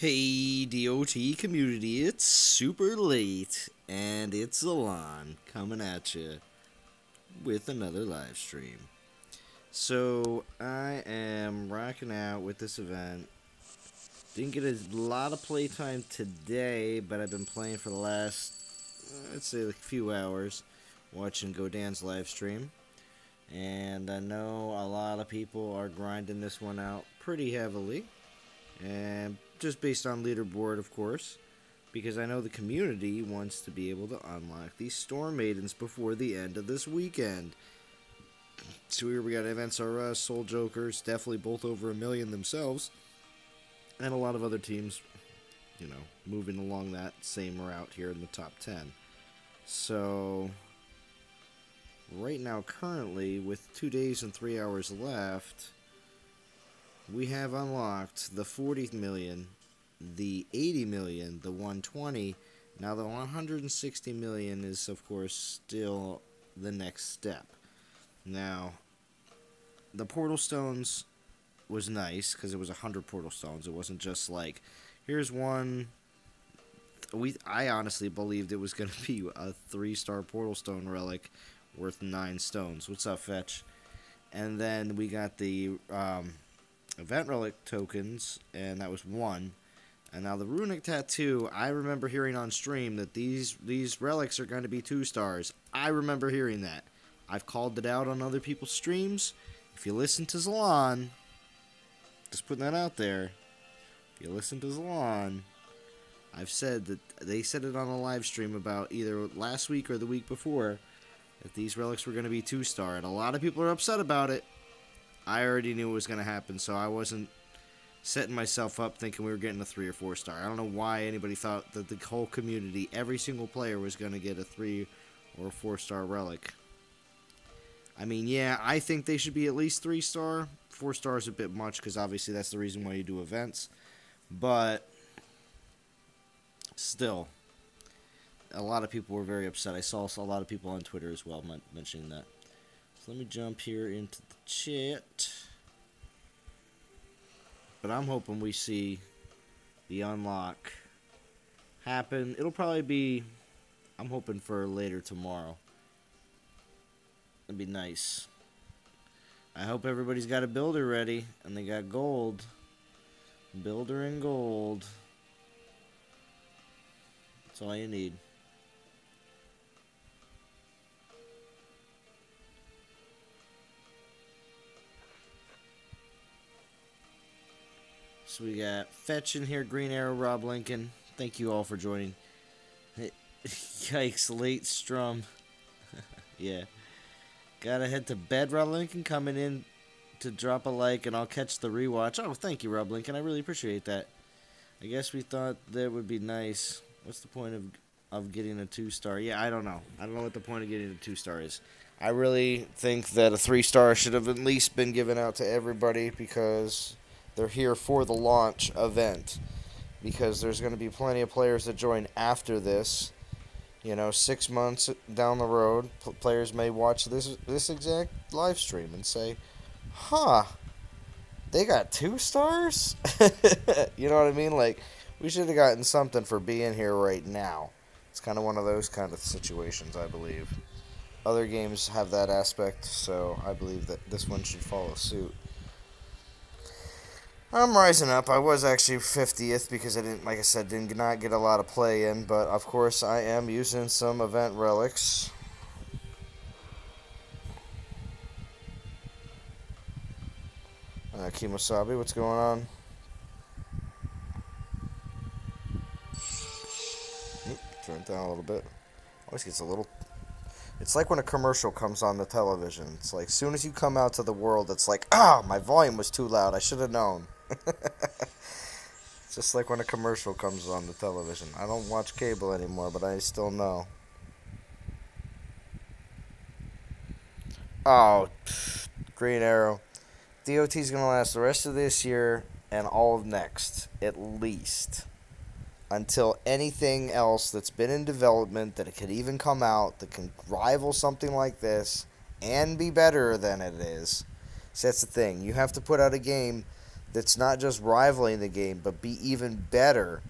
Hey DOT community, it's super late, and it's Alon coming at you with another live stream. So, I am rocking out with this event. Didn't get a lot of playtime today, but I've been playing for the last, I'd say, like a few hours, watching Godan's live stream. And I know a lot of people are grinding this one out pretty heavily. And just based on leaderboard, of course, because I know the community wants to be able to unlock these Storm Maidens before the end of this weekend. So here we got Events R Us, Soul Jokers, definitely both over 1 million themselves, and a lot of other teams, you know, moving along that same route here in the top 10. So, right now, currently, with 2 days and 3 hours left, we have unlocked the 40 million, the 80 million, the 120. Now the 160 million is, of course, still the next step. Now, the Portal Stones was nice because it was 100 Portal Stones. It wasn't just like, here's one. I honestly believed it was going to be a 3-star Portal Stone relic worth 9 stones. What's up, Fetch? And then we got the event relic tokens, and that was 1. And now the runic tattoo, I remember hearing on stream that these relics are going to be 2 stars. I remember hearing that. I've called it out on other people's streams. If you listen to Zalon, just putting that out there. If you listen to Zalon, I've said that they said it on a live stream about either last week or the week before that these relics were going to be 2-star, and a lot of people are upset about it. I already knew it was going to happen, so I wasn't setting myself up thinking we were getting a 3 or 4-star. I don't know why anybody thought that the whole community, every single player, was going to get a 3 or 4-star relic. I mean, yeah, I think they should be at least 3-star. 4-star is a bit much because obviously that's the reason why you do events. But still, a lot of people were very upset. I saw a lot of people on Twitter as well mentioning that. So let me jump here into the chat. But I'm hoping we see the unlock happen. It'll probably be, I'm hoping for later tomorrow. That'd be nice. I hope everybody's got a builder ready and they got gold. Builder and gold. That's all you need. So we got Fetch in here, Green Arrow, Rob Lincoln. Thank you all for joining. Yikes, late strum. Yeah. Gotta head to bed, Rob Lincoln. Coming in to drop a like, and I'll catch the rewatch. Oh, thank you, Rob Lincoln. I really appreciate that. I guess we thought that would be nice. What's the point of getting a 2-star? Yeah, I don't know. I don't know what the point of getting a 2-star is. I really think that a 3-star should have at least been given out to everybody because they're here for the launch event. Because there's going to be plenty of players that join after this. You know, 6 months down the road, players may watch this exact live stream and say, huh, they got 2 stars? You know what I mean? Like, we should have gotten something for being here right now. It's kind of one of those kind of situations, I believe. Other games have that aspect, so I believe that this one should follow suit. I'm rising up. I was actually 50th because I didn't, like I said, did not get a lot of play in. But, of course, I am using some event relics. Kimosabi, what's going on? Turn it down a little bit. Always gets a little... It's like when a commercial comes on the television. It's like, as soon as you come out to the world, it's like, my volume was too loud. I should have known. It's just like when a commercial comes on the television. I don't watch cable anymore, but I still know. Oh, Green Arrow. DOT's going to last the rest of this year and all of next, at least. Until anything else that's been in development that it could even come out that can rival something like this and be better than it is. So that's the thing. You have to put out a game that's not just rivaling the game, but be even better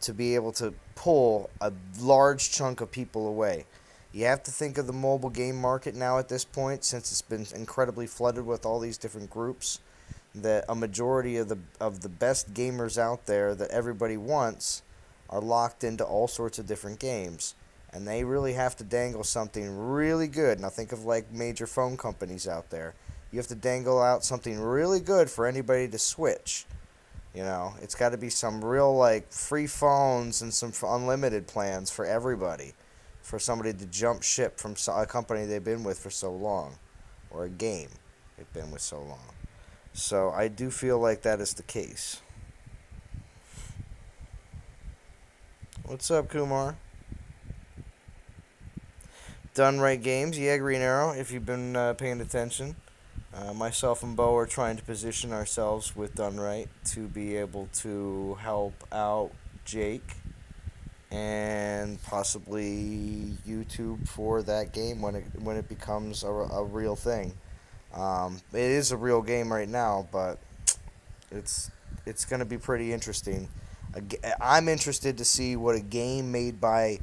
to be able to pull a large chunk of people away. You have to think of the mobile game market now at this point, since it's been incredibly flooded with all these different groups, that a majority of the best gamers out there that everybody wants are locked into all sorts of different games. And they really have to dangle something really good. Now think of like major phone companies out there. You have to dangle out something really good for anybody to switch. You know, it's got to be some real like free phones and some unlimited plans for everybody, for somebody to jump ship from a company they've been with for so long, or a game they've been with so long. So I do feel like that is the case. What's up, Kumar? Done Right Games, yeah, Green Arrow, if you've been paying attention. Myself and Bo are trying to position ourselves with Done Right to be able to help out Jake and possibly YouTube for that game when it becomes a real thing. It is a real game right now, but it's going to be pretty interesting. I'm interested to see what a game made by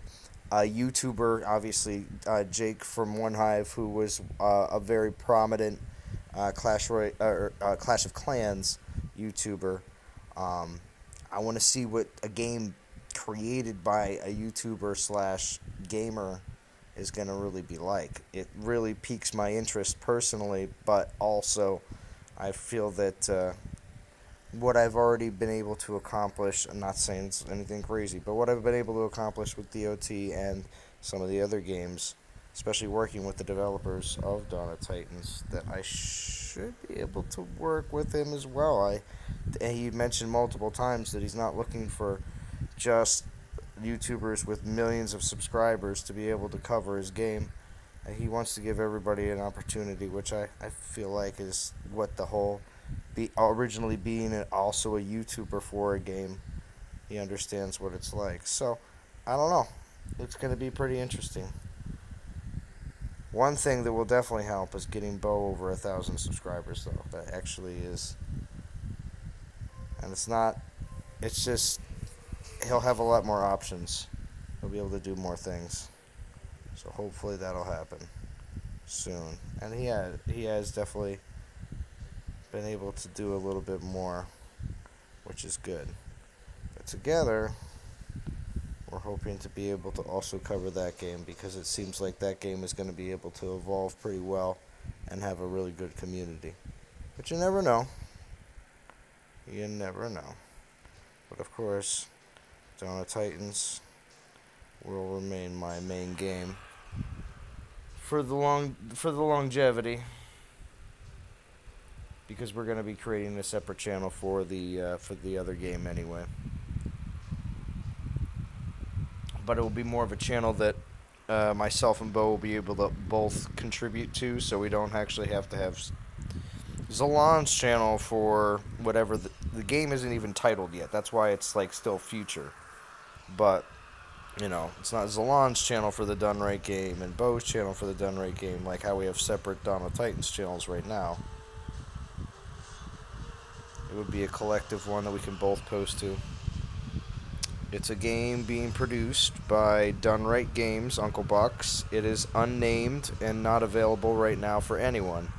a YouTuber, obviously Jake from One Hive, who was a very prominent Clash of Clans YouTuber. I want to see what a game created by a YouTuber slash gamer is going to really be like. It really piques my interest personally, but also I feel that what I've already been able to accomplish, I'm not saying it's anything crazy, but what I've been able to accomplish with DOT and some of the other games, especially working with the developers of Dawn of Titans, that I should be able to work with him as well. He mentioned multiple times that he's not looking for just YouTubers with millions of subscribers to be able to cover his game. He wants to give everybody an opportunity, which I feel like is what the whole originally being also a YouTuber for a game. He understands what it's like. So, I don't know. It's going to be pretty interesting. One thing that will definitely help is getting Bo over 1,000 subscribers, though. That actually is. And it's just, he'll have a lot more options. He'll be able to do more things. So hopefully that'll happen soon. And he has definitely been able to do a little bit more, which is good. But together, we're hoping to be able to also cover that game, because it seems like that game is going to be able to evolve pretty well and have a really good community. But you never know. You never know. But of course, Dawn of Titans will remain my main game for the longevity, because we're going to be creating a separate channel for the other game anyway. But it will be more of a channel that myself and Bo will be able to both contribute to, so we don't actually have to have Zalon's channel for whatever. The game isn't even titled yet. That's why it's like still future. But, you know, it's not Zalon's channel for the Done Right game and Bo's channel for the Done Right game, like how we have separate Dawn of Titans channels right now. It would be a collective one that we can both post to. It's a game being produced by Done Right Games, Uncle Bucks. It is unnamed and not available right now for anyone.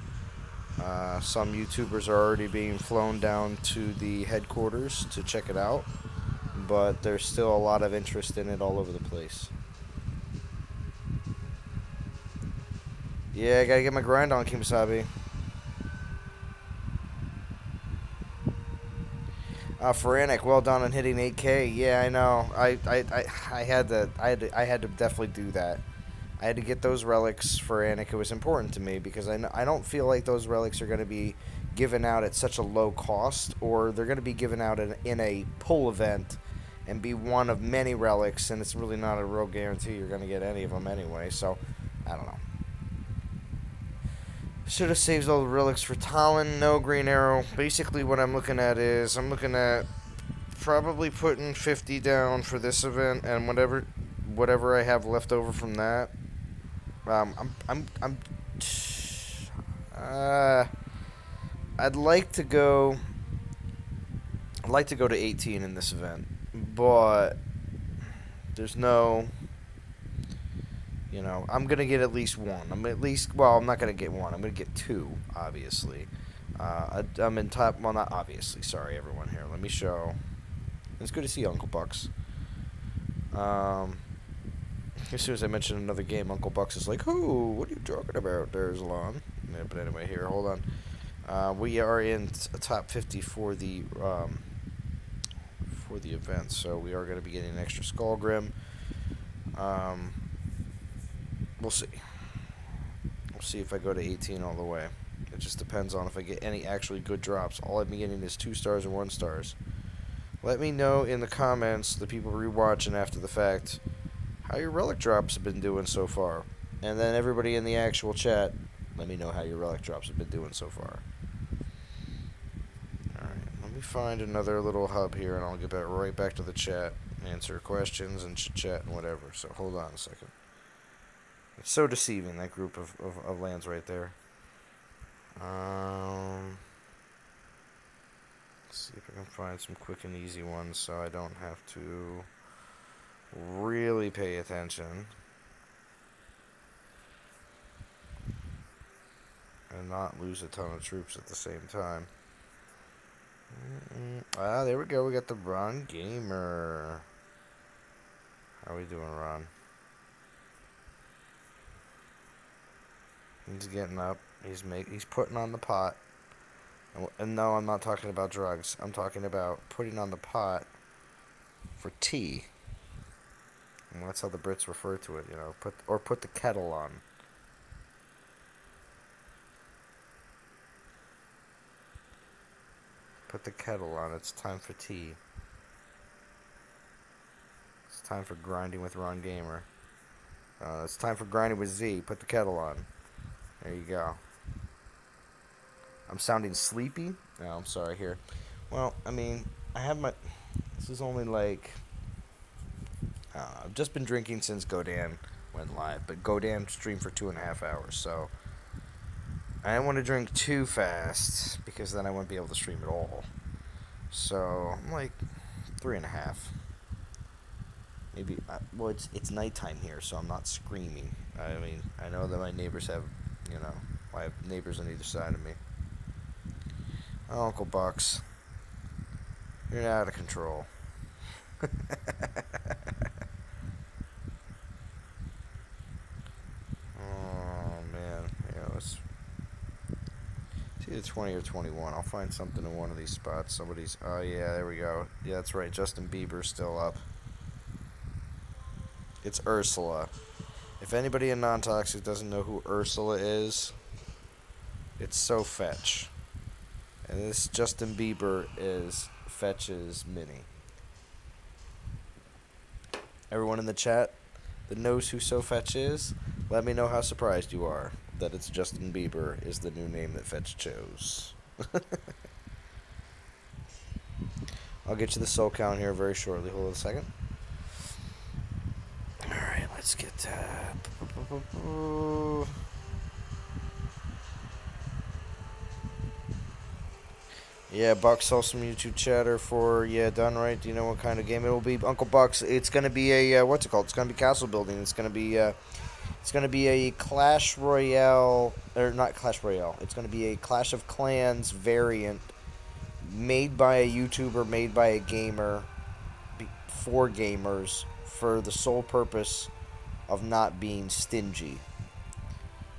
Some YouTubers are already being flown down to the headquarters to check it out, but there's still a lot of interest in it all over the place. Yeah, I gotta get my grind on, Kimasabi. Feranic, well done on hitting 8K. Yeah, I know. I had to definitely do that. I had to get those relics for Anik. It was important to me because I don't feel like those relics are going to be given out at such a low cost, or they're going to be given out in a pull event and be one of many relics, and it's really not a real guarantee you're going to get any of them anyway. So, I don't know. Should have saved all the relics for Talon. No, Green Arrow. Basically, what I'm looking at is I'm looking at probably putting 50 down for this event, and whatever I have left over from that. I'd like to go I'd like to go to 18 in this event, but there's no, I'm going to get at least one. I'm not going to get one. I'm going to get two, obviously. I'm in top, well, not obviously, sorry, everyone here. Let me show. It's good to see Uncle Bucks. As soon as I mention another game, Uncle Bucks is like, "Oh, what are you talking about, there's Lon?" Yeah, but anyway, here, hold on. We are in top 50 for the event, so we are going to be getting an extra Skull Grim. We'll see. We'll see if I go to 18 all the way. It just depends on if I get any actually good drops. All I've been getting is 2 stars and 1 stars. Let me know in the comments, the people rewatching after the fact, how your relic drops have been doing so far. And then everybody in the actual chat, let me know how your relic drops have been doing so far. Alright, let me find another little hub here and I'll get right back to the chat. Answer questions and chit-chat and whatever. So hold on a second. It's so deceiving, that group of lands right there. Let's see if I can find some quick and easy ones so I don't have to really pay attention and not lose a ton of troops at the same time. Ah, there we go. We got the Ron Gamer. How we doing, Ron? He's getting up. He's putting on the pot. And no, I'm not talking about drugs. I'm talking about putting on the pot for tea. And that's how the Brits refer to it, put the kettle on. Put the kettle on. It's time for tea. It's time for grinding with Ron Gamer. It's time for grinding with Z. Put the kettle on. There you go. I'm sounding sleepy? No, I'm sorry here. Well, I mean, this is only like, I've just been drinking since Godan went live, but Godan streamed for 2.5 hours, so I didn't want to drink too fast because then I wouldn't be able to stream at all. So I'm like 3.5. Maybe. Well, it's nighttime here, so I'm not screaming. I mean, I know that my neighbors have, I have neighbors on either side of me. Oh, Uncle Bucks, you're out of control. Oh man, yeah, it's either 20 or 21. I'll find something in one of these spots. Oh yeah, there we go. Yeah, that's right. Justin Bieber's still up. It's Ursula. If anybody in Non-Toxic doesn't know who Ursula is, it's so Fetch. And this Justin Bieber is Fetch's mini. Everyone in the chat that knows who So Fetch is, let me know how surprised you are that it's Justin Bieber is the new name that Fetch chose. I'll get you the soul count here very shortly. Hold on a second. Alright, let's get that. Yeah, Bucks saw some YouTube chatter for, done right. Do you know what kind of game it will be? Uncle Bucks, it's going to be a, what's it called? It's going to be castle building. It's going to be a Clash Royale, or not Clash Royale. It's going to be a Clash of Clans variant made by a YouTuber, made by a gamer, for gamers, for the sole purpose of not being stingy.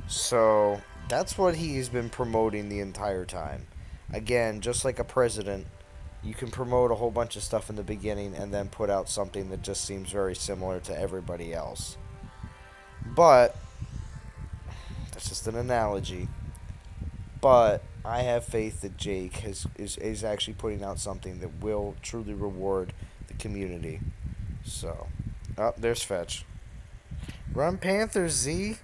So, that's what he's been promoting the entire time. Again, just like a president, you can promote a whole bunch of stuff in the beginning and then put out something that just seems very similar to everybody else. But, that's just an analogy. But, I have faith that Jake is actually putting out something that will truly reward the community. So, there's Fetch. Run Panthers, Z?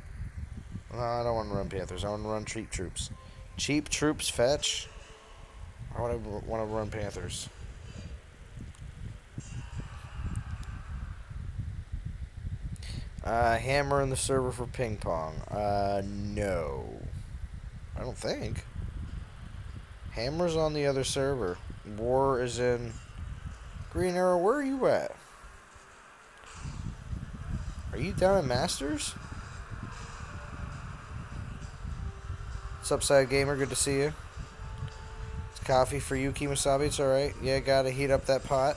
No, I don't want to run Panthers. I want to run cheap troops. Cheap troops, Fetch? I want to run Panthers. Hammer in the server for ping pong. No. I don't think. Hammer's on the other server. War is in Green Arrow. Where are you at? Are you down at Masters? What's up, Side Gamer? Good to see you. It's coffee for you, Kimasabi. It's alright. Yeah, gotta heat up that pot.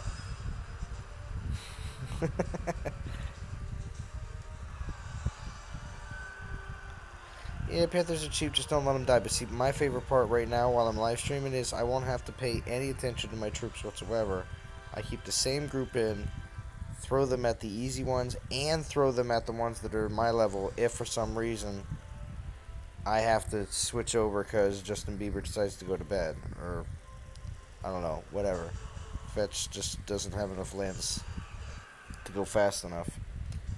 Yeah, Panthers are cheap, just don't let them die. But see, my favorite part right now while I'm live streaming is I won't have to pay any attention to my troops whatsoever. I keep the same group in, throw them at the easy ones, and throw them at the ones that are my level if for some reason I have to switch over because Justin Bieber decides to go to bed. Or, I don't know, whatever. Fetch just doesn't have enough lands to go fast enough.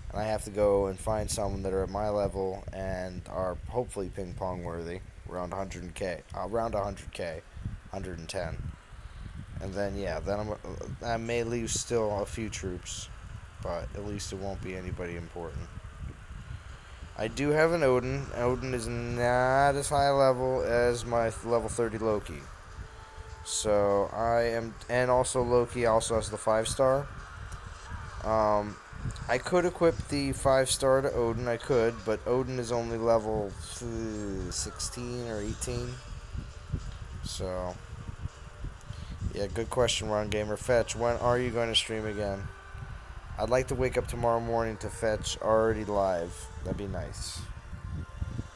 And I have to go and find someone that are at my level and are hopefully ping pong worthy, around 100k, 110. And then yeah, then I may lose still a few troops, but at least it won't be anybody important. I do have an Odin. Odin is not as high level as my level 30 Loki. So I am, and also Loki also has the 5-star. I could equip the 5-star to Odin, I could, but Odin is only level 16 or 18. So, yeah, good question, Ron Gamer. Fetch, when are you going to stream again? I'd like to wake up tomorrow morning to Fetch already live. That'd be nice.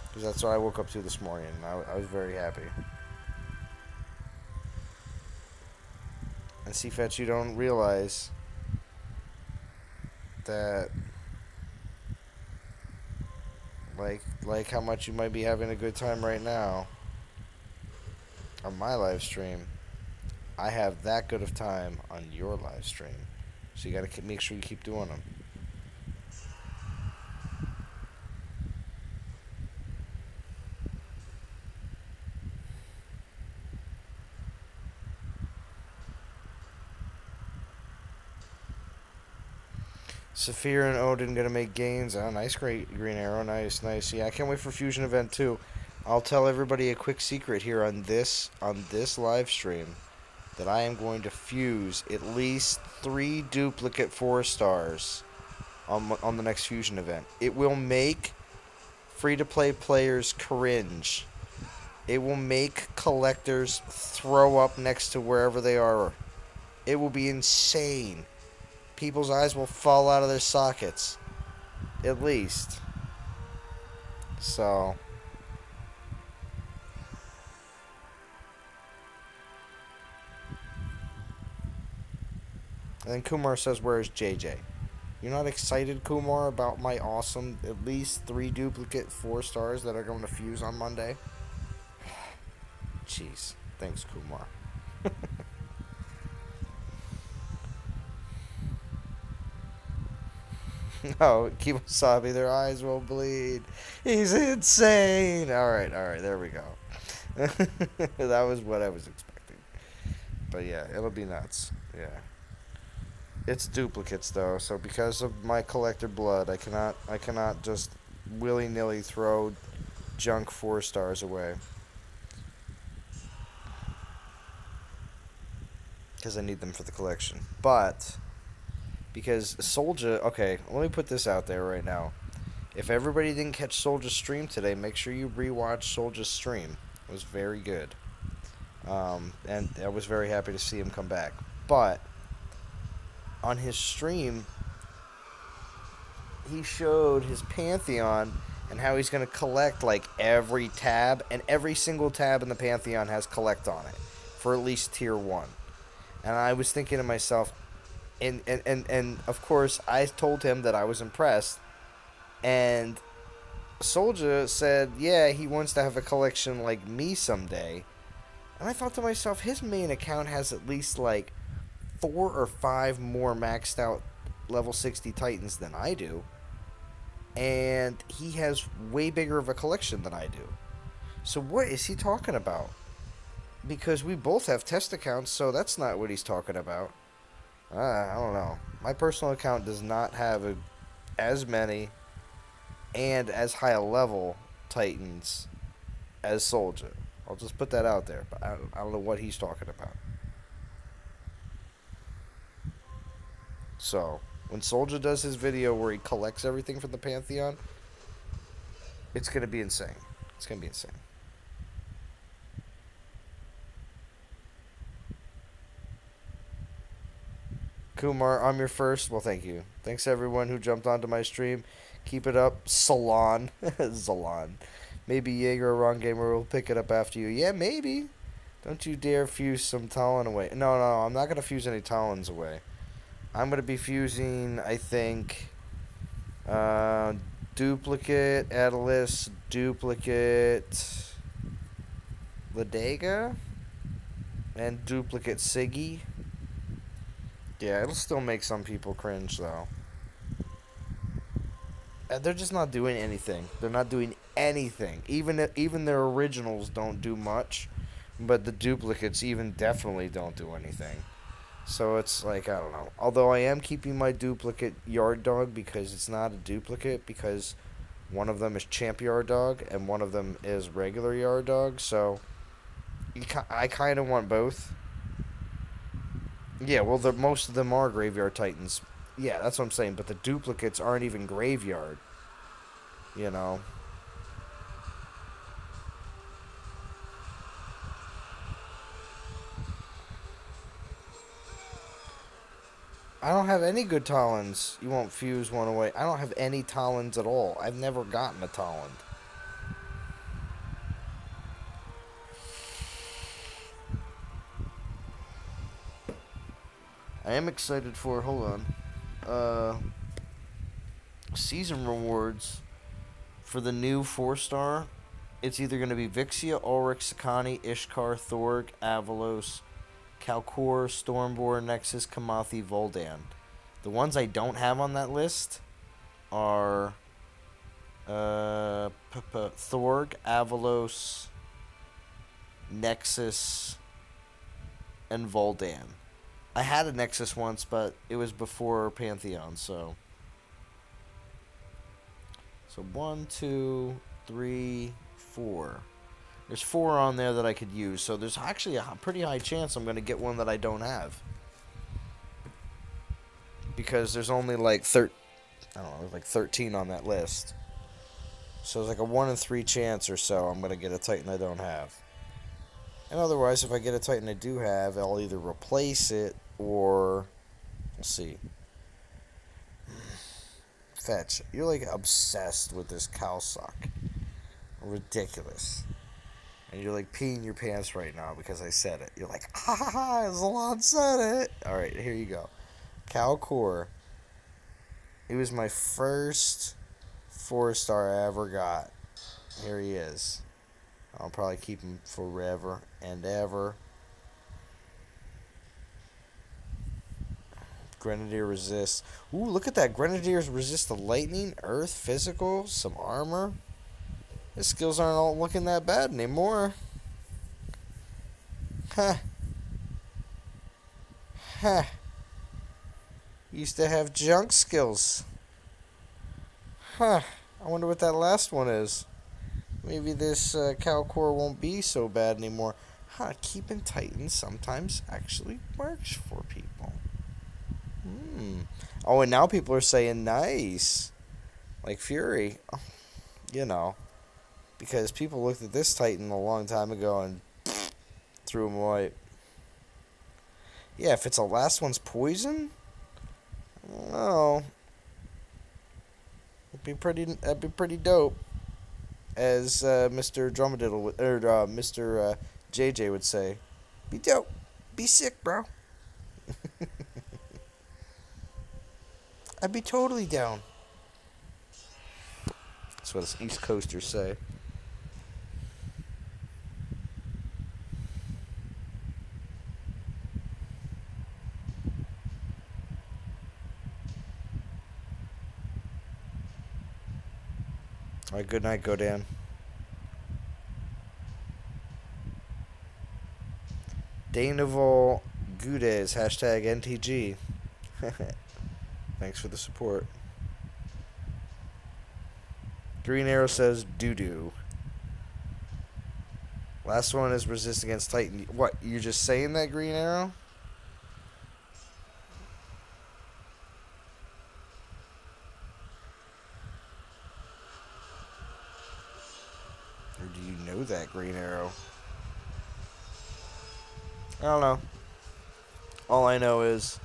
Because that's what I woke up to this morning, and I was very happy. And see, Fetch, you don't realize that like how much you might be having a good time right now on my live stream. I have that good of time on your live stream, so you gotta make sure you keep doing them. Saphir and Odin gonna make gains. Oh, nice, great Green Arrow. Nice, nice. Yeah, I can't wait for Fusion Event too. I'll tell everybody a quick secret here on this live stream that I am going to fuse at least 3 duplicate 4-stars on the next Fusion Event. It will make free-to-play players cringe. It will make collectors throw up next to wherever they are. It will be insane. People's eyes will fall out of their sockets. At least. So. And then Kumar says, where's JJ? You're not excited, Kumar, about my awesome at least 3 duplicate 4-stars that are going to fuse on Monday? Jeez. Thanks, Kumar. No, Kimasabi, their eyes will bleed. He's insane. Alright, there we go. That was what I was expecting. But yeah, it'll be nuts. Yeah. It's duplicates though, so because of my collector blood, I cannot just willy-nilly throw junk 4-stars away. Because I need them for the collection. But because Soldier, okay, let me put this out there right now. If everybody didn't catch Soldier's stream today, make sure you rewatch Soldier's stream. It was very good. And I was very happy to see him come back. But on his stream, he showed his Pantheon and how he's going to collect like every tab, and every single tab in the Pantheon has collect on it for at least tier 1. And I was thinking to myself, and of course I told him that I was impressed, and Soldier said, yeah, he wants to have a collection like me someday. And I thought to myself, his main account has at least like 4 or 5 more maxed out level 60 Titans than I do. And he has way bigger of a collection than I do. So what is he talking about? Because we both have test accounts, so that's not what he's talking about. I don't know. My personal account does not have as many and as high a level Titans as Soldier. I'll just put that out there, but I don't know what he's talking about. So, when Soldier does his video where he collects everything from the Pantheon, it's going to be insane. It's going to be insane. Kumar, I'm your first. Well, thank you. Thanks everyone who jumped onto my stream. Keep it up. Salon. Salon. Maybe Jaeger or Ron Gamer will pick it up after you. Yeah, maybe. Don't you dare fuse some Talon away. No, I'm not going to fuse any Talons away. I'm going to be fusing, I think, duplicate, Atlas, duplicate, Ladega, and duplicate Siggy. Yeah, it'll still make some people cringe, though. They're just not doing anything. They're not doing anything. Even their originals don't do much, but the duplicates even definitely don't do anything. So it's like, I don't know. Although I am keeping my duplicate Yard Dog because it's not a duplicate, because one of them is Champ Yard Dog and one of them is regular Yard Dog. So I kind of want both. Yeah, well, most of them are Graveyard Titans. Yeah, that's what I'm saying. But the duplicates aren't even Graveyard. You know. I don't have any good Talons. You won't fuse one away. I don't have any Talons at all. I've never gotten a Talon. I am excited for, hold on, season rewards for the new 4-star. It's either going to be Vixia, Ulrich, Sakani, Ishkar, Thorg, Avalos, Kalkor, Stormborn, Nexus, Kamathi, Voldan. The ones I don't have on that list are Thorg, Avalos, Nexus, and Voldan. I had a Nexus once, but it was before Pantheon, so 1, 2, 3, 4. There's 4 on there that I could use, so there's actually a pretty high chance I'm going to get one that I don't have. Because there's only like 13 on that list. So it's like a 1 in 3 chance or so I'm going to get a Titan I don't have. And otherwise, if I get a Titan I do have, I'll either replace it or... Let's see. Fetch, you're like obsessed with this Calsock. Ridiculous. And you're like peeing your pants right now because I said it. You're like, ha ha ha, Zalon said it. Alright, here you go. Calcor. He was my first 4-star I ever got. Here he is. I'll probably keep him forever and ever. Grenadier resists. Ooh, look at that. Grenadiers resist the lightning, earth, physical, some armor. His skills aren't all looking that bad anymore. Huh. Huh. Used to have junk skills. Huh. I wonder what that last one is. Maybe this Calcor won't be so bad anymore. Huh, keeping Titans sometimes actually works for people. Oh, and now people are saying nice. Like Fury. You know. Because people looked at this Titan a long time ago and threw him away. Yeah, if it's the last one's poison? Oh. That'd be pretty dope. As Mr. Dromediddle would, or Mr. JJ would say, be dope, be sick, bro. I'd be totally down. That's what us East Coasters say. Alright, good night, Godan. Daneval Gudes, hashtag NTG. Thanks for the support. Green Arrow says doo-doo. Last one is resist against Titan. What, you're just saying that, Green Arrow? with that green arrow? I don't know. All I know is,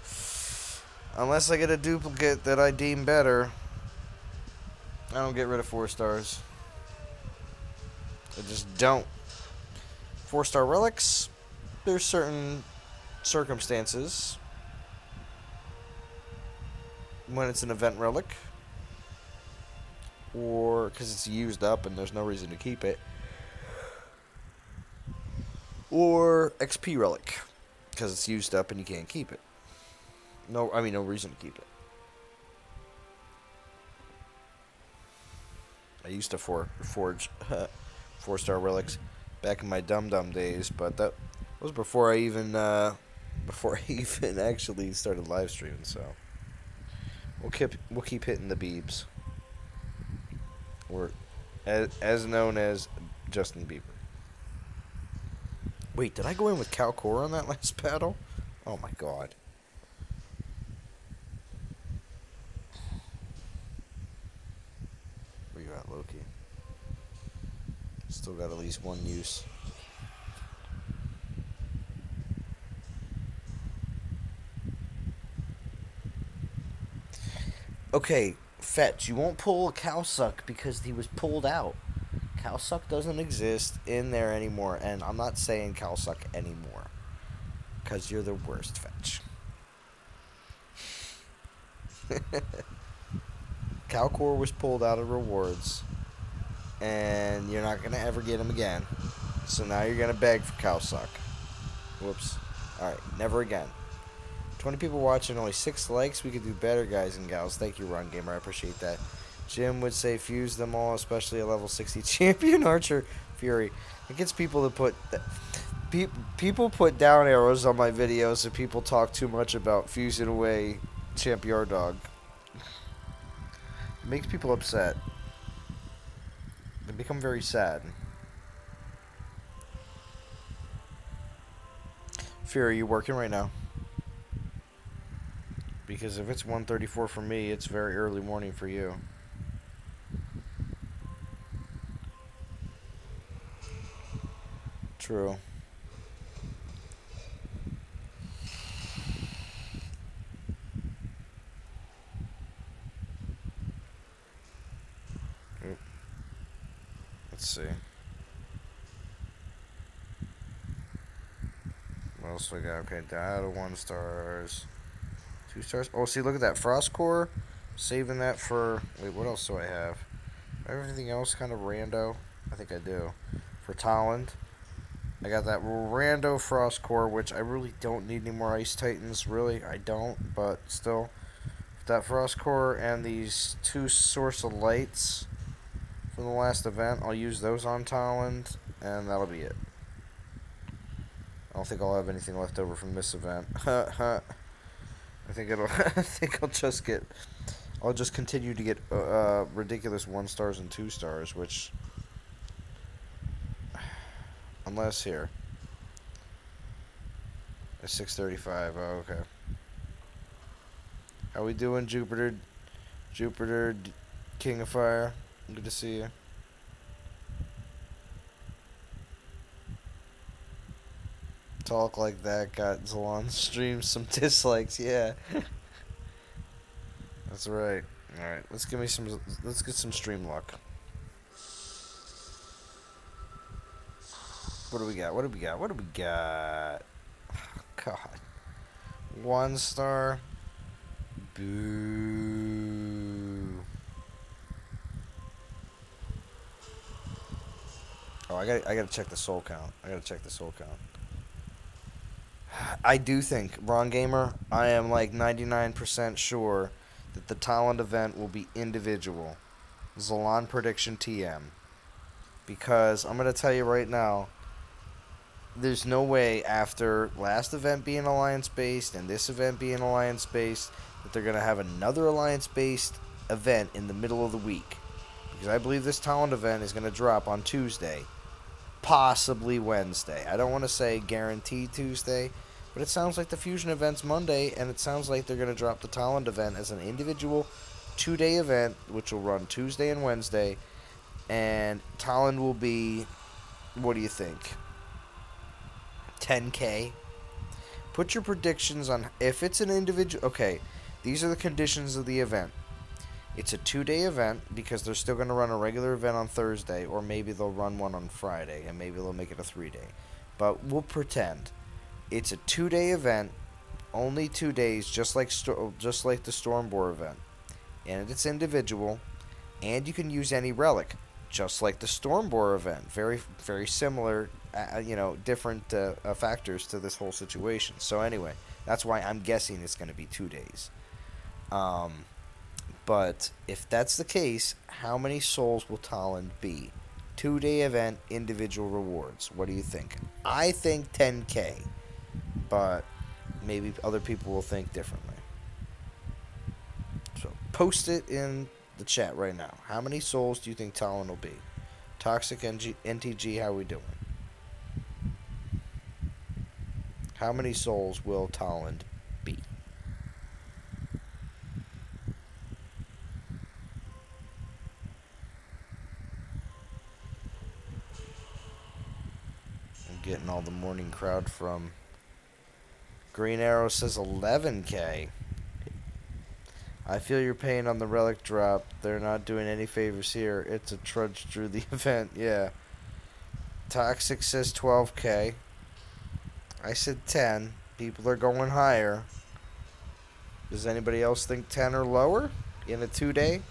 unless I get a duplicate that I deem better, I don't get rid of 4 stars. I just don't. 4-star relics, there's certain circumstances when it's an event relic, or because it's used up and there's no reason to keep it, or XP relic because it's used up and you can't keep it. No reason to keep it. I used to forge 4-star relics back in my dum-dum days, but that was before I even actually started live streaming. So we'll keep hitting the beebs, or as known as Justin Bieber. Wait, did I go in with Cal Core on that last battle? Oh my god. Where you at, Loki? Still got at least one use. Okay, Fetch, you won't pull a Cowsuck because he was pulled out. Cowsuck doesn't exist in there anymore, and I'm not saying Cowsuck anymore, because you're the worst, Fetch. Calcor was pulled out of rewards, and you're not going to ever get him again, so now you're going to beg for Cowsuck. Whoops. Alright, never again. 20 people watching, only 6 likes. We could do better, guys and gals. Thank you, Ron Gamer. I appreciate that. Jim would say fuse them all, especially a level 60 champion Archer Fury. It gets people to put... people put down arrows on my videos if people talk too much about fusing away Champ Yardog. It makes people upset. They become very sad. Fury, are you working right now? Because if it's 1:34 for me, it's very early morning for you. True. Oop. Let's see. What else we got? Okay, down to 1 stars. 2 stars. Oh, see, look at that. Frost Core. Saving that for... Wait, what else do I have? Everything else kind of rando. I think I do. For Talland. I got that rando Frost Core, which I really don't need any more Ice Titans. Really, I don't. But still. That Frost Core and these 2 Source of Lights from the last event. I'll use those on Talland. And that'll be it. I don't think I'll have anything left over from this event. I think I'll just continue to get ridiculous 1 stars and 2 stars, which, unless here, at 6:35. Oh, okay. How we doing, Jupiter, King of Fire? Good to see you. Talk like that got Zalon stream some dislikes, yeah. That's right. Alright, let's get some stream luck. What do we got? God. 1 star. Boo. Oh, I gotta check the soul count. I do think, Ron Gamer, I am like 99% sure that the Talland event will be individual. Zalon prediction TM. Because I'm going to tell you right now, there's no way after last event being Alliance-based and this event being Alliance-based that they're going to have another Alliance-based event in the middle of the week. Because I believe this Talland event is going to drop on Tuesday. Possibly Wednesday. I don't want to say guaranteed Tuesday, but it sounds like the Fusion event's Monday, and it sounds like they're going to drop the Talland event as an individual 2-day event, which will run Tuesday and Wednesday, and Talland will be What do you think? 10K? Put your predictions on if it's an individual. Okay, these are the conditions of the event. It's a 2-day event because they're still going to run a regular event on Thursday, or maybe they'll run one on Friday, and maybe they'll make it a 3-day. But we'll pretend it's a 2-day event, only 2 days, just like the Stormbore event, and it's individual, and you can use any relic, just like the Stormbore event. Very, very similar, different factors to this whole situation. So anyway, that's why I'm guessing it's going to be 2 days. But if that's the case, how many souls will Talon be? 2-day event, individual rewards. What do you think? I think 10K, but maybe other people will think differently. So post it in the chat right now. How many souls do you think Talon will be? Toxic NTG, how are we doing? How many souls will Talon be? I'm getting all the morning crowd from Green Arrow says 11K. I feel your pain on the relic drop. They're not doing any favors here. It's a trudge through the event. Yeah. Toxic says 12K. I said 10. People are going higher. Does anybody else think 10 or lower in a 2-day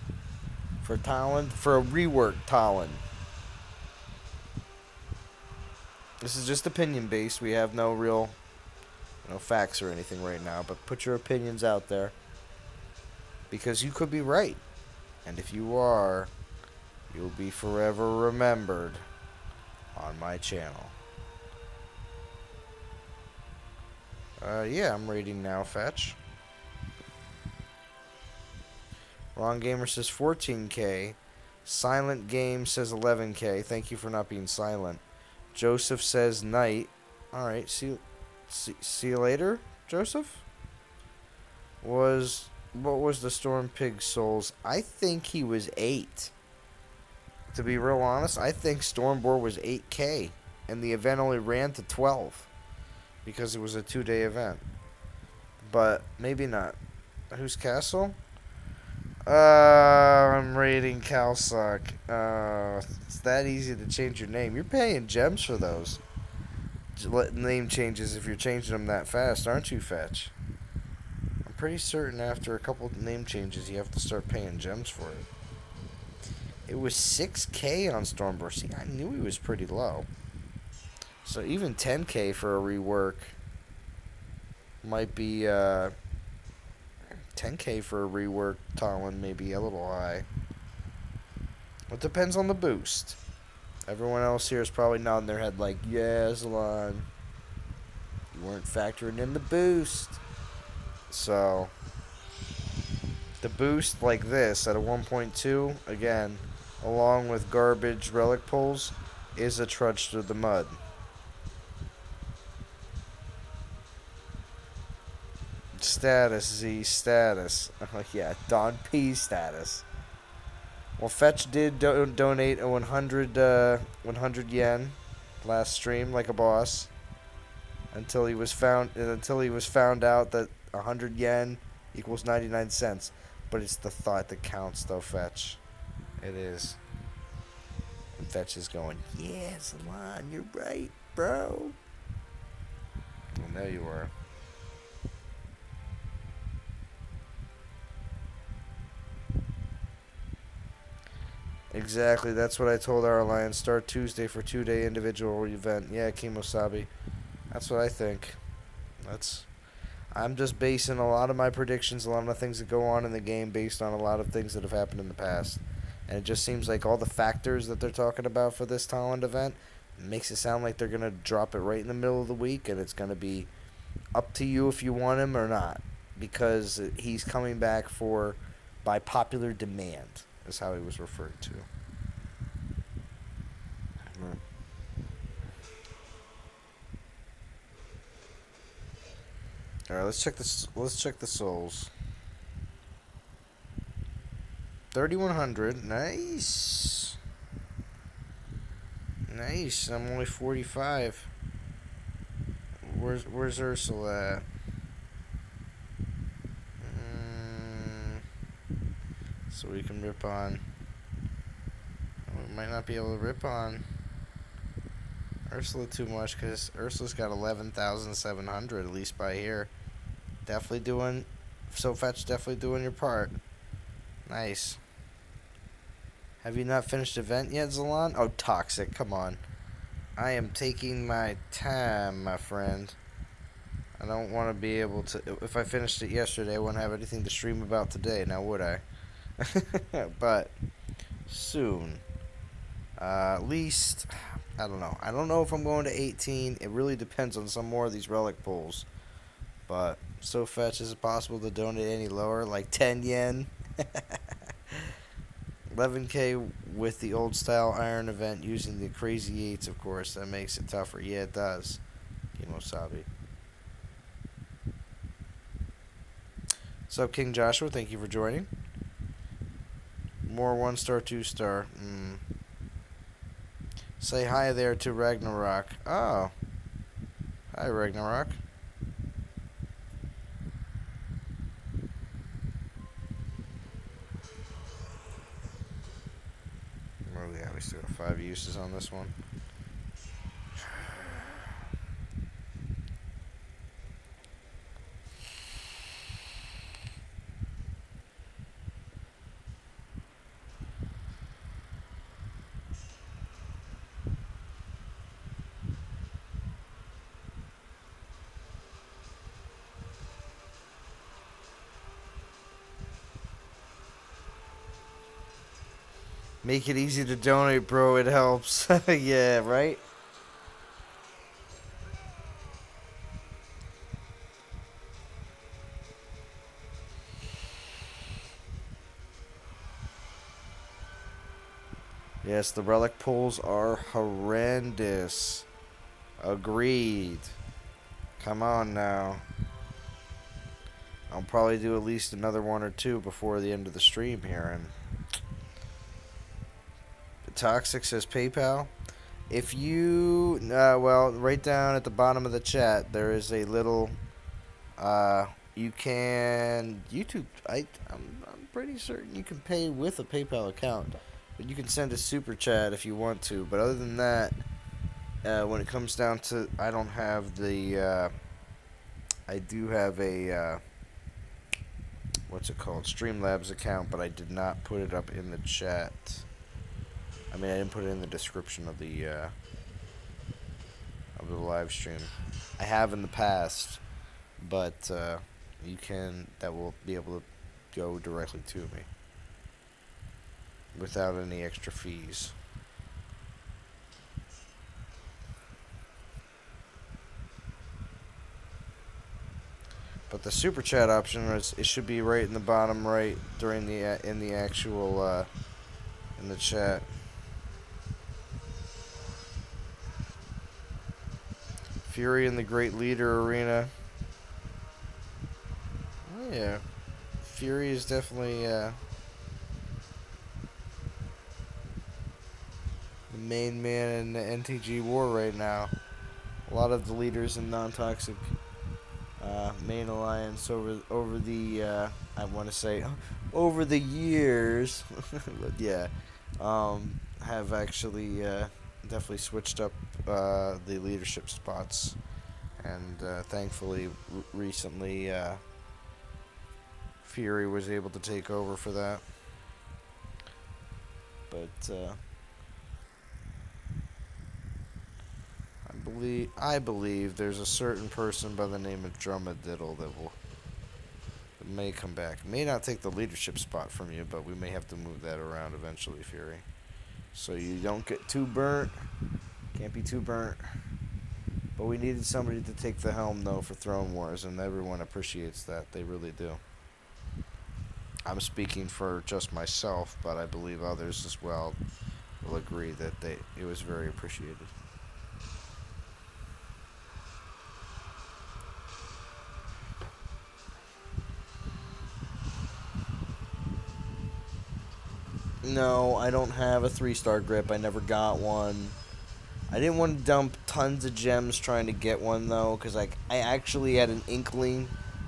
for Talon? For a rework Talon. This is just opinion based. We have no real facts or anything right now, but put your opinions out there. Because you could be right. And if you are, you'll be forever remembered on my channel. Yeah, I'm rating now, Fetch. Wrong Gamer says 14K. Silent Game says 11K. Thank you for not being silent. Joseph says night. Alright, see you later, Joseph? What was the Storm Pig Souls? I think he was 8. To be real honest, I think Stormbore was 8K. And the event only ran to 12. Because it was a 2-day event. But maybe not. Who's Castle? I'm rating Calsuck. It's that easy to change your name. You're paying gems for those. Name changes if you're changing them that fast, aren't you, Fetch? I'm pretty certain after a couple name changes you have to start paying gems for it. It was 6K on Stormbore. See, I knew he was pretty low. So even 10K for a rework might be 10K for a rework Talon may be a little high. It depends on the boost. Everyone else here is probably nodding their head like, yeah, Zalon. You weren't factoring in the boost. So, the boost like this at a 1.2, again, along with garbage relic pulls, is a trudge through the mud. Status, Z, status. Oh, yeah, Don P status. Well, Fetch did donate a 100 yen last stream like a boss until he was found out that 100 yen equals 99 cents. But it's the thought that counts, though, Fetch. It is. And Fetch is going, yeah, Salon, you're right, bro. Well, there you are. Exactly, that's what I told our alliance. Start Tuesday for 2-day individual event. Yeah, Kimosabi. That's what I think. I'm just basing a lot of my predictions, a lot of the things that go on in the game based on a lot of things that have happened in the past. And it just seems like all the factors that they're talking about for this Talent event makes it sound like they're going to drop it right in the middle of the week, and it's going to be up to you if you want him or not. Because he's coming back by popular demand. Is how he was referred to. All right, let's check this. Let's check the souls. 3,100, nice, Nice. I'm only 45. Where's Ursula at? So we can rip on. We might not be able to rip on Ursula too much because Ursula's got 11,700 at least by here. Definitely doing. So Fetch, definitely doing your part. Nice. Have you not finished event yet, Zalon? Oh, Toxic. Come on. I am taking my time, my friend. I don't want to be able to. If I finished it yesterday, I wouldn't have anything to stream about today, now would I? But soon. At least, I don't know. I don't know if I'm going to 18. It really depends on some more of these relic pulls. But so Fetch, is it possible to donate any lower? Like 10 yen? 11k with the old style iron event using the crazy 8s, of course. That makes it tougher. Yeah, it does. Kimosabi. What's up, King Joshua? Thank you for joining. More 1-star, 2-star. Say hi there to Ragnarok. Oh. Hi, Ragnarok. Oh, yeah, we still got 5 uses on this one. Make it easy to donate, bro. It helps. Yeah, right? Yes, the relic pulls are horrendous. Agreed. Come on now. I'll probably do at least another 1 or 2 before the end of the stream here. And Toxic says PayPal. If you, well, right down at the bottom of the chat, there is a little, you can, YouTube, I'm pretty certain you can pay with a PayPal account. But you can send a super chat if you want to. But other than that, when it comes down to, I don't have the, I do have a, what's it called, Streamlabs account, but I did not put it up in the chat. I mean, I didn't put it in the description of the live stream. I have in the past, but you can, that will be able to go directly to me without any extra fees. But the super chat option is, it should be right in the bottom right during the in the actual in the chat. Fury in the Great Leader Arena. Oh yeah, Fury is definitely the main man in the NTG war right now. A lot of the leaders in non-toxic main alliance over the I want to say over the years, but yeah, have actually definitely switched up the leadership spots, and thankfully recently Fury was able to take over for that. But I believe there's a certain person by the name of Drumadiddle that may come back. May not take the leadership spot from you, but we may have to move that around eventually, Fury. So you don't get too burnt. Can't be too burnt. But we needed somebody to take the helm, though, for Throne Wars, and everyone appreciates that. They really do. I'm speaking for just myself, but I believe others as well will agree that it was very appreciated. No, I don't have a 3-star grip. I never got one. I didn't want to dump tons of gems trying to get one, though, because like, I actually had an inkling.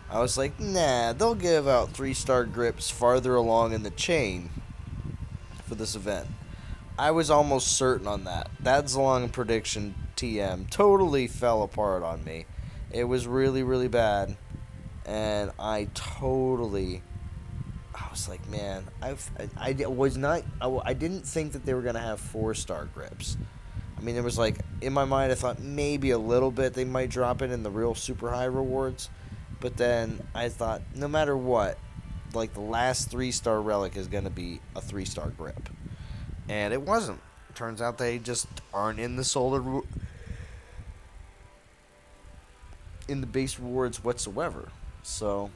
I was like, nah, they'll give out 3-star grips farther along in the chain for this event. I was almost certain on that. That Zlong prediction TM totally fell apart on me. It was really, really bad. And I was like, man, I didn't think that they were going to have 4-star grips. I mean, there was like, in my mind, I thought maybe a little bit they might drop it in the real super high rewards. But then I thought, no matter what, like the last 3-star relic is going to be a 3-star grip. And it wasn't. Turns out they just aren't in the in the base rewards whatsoever. So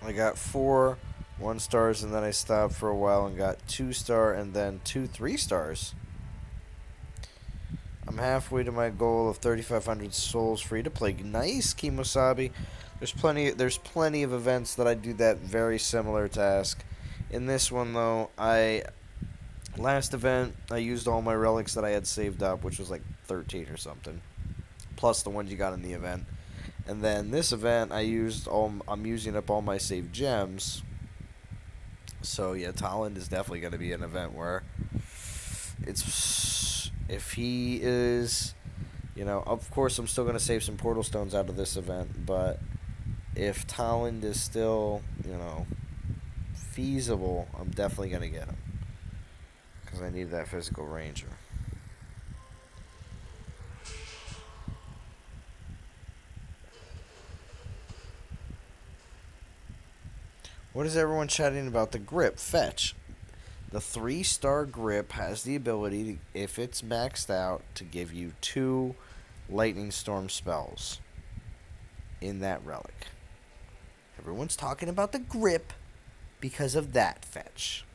I got 4 1-stars, and then I stopped for a while and got 2-star and then 2 3-stars. I'm halfway to my goal of 3,500 souls free to play. Nice, Kimosabi. There's plenty of events that I do that very similar task. In this one, though, last event I used all my relics that I had saved up, which was like 13 or something, plus the ones you got in the event. And then this event, I'm using up all my saved gems. So yeah, Talon is definitely going to be an event where if he is, of course I'm still going to save some portal stones out of this event, but if Talon is still, feasible, I'm definitely going to get him, because I need that physical ranger. What is everyone chatting about? The grip. Fetch. The 3-star grip has the ability, if it's maxed out, to give you 2 lightning storm spells in that relic. Everyone's talking about the grip because of that, Fetch.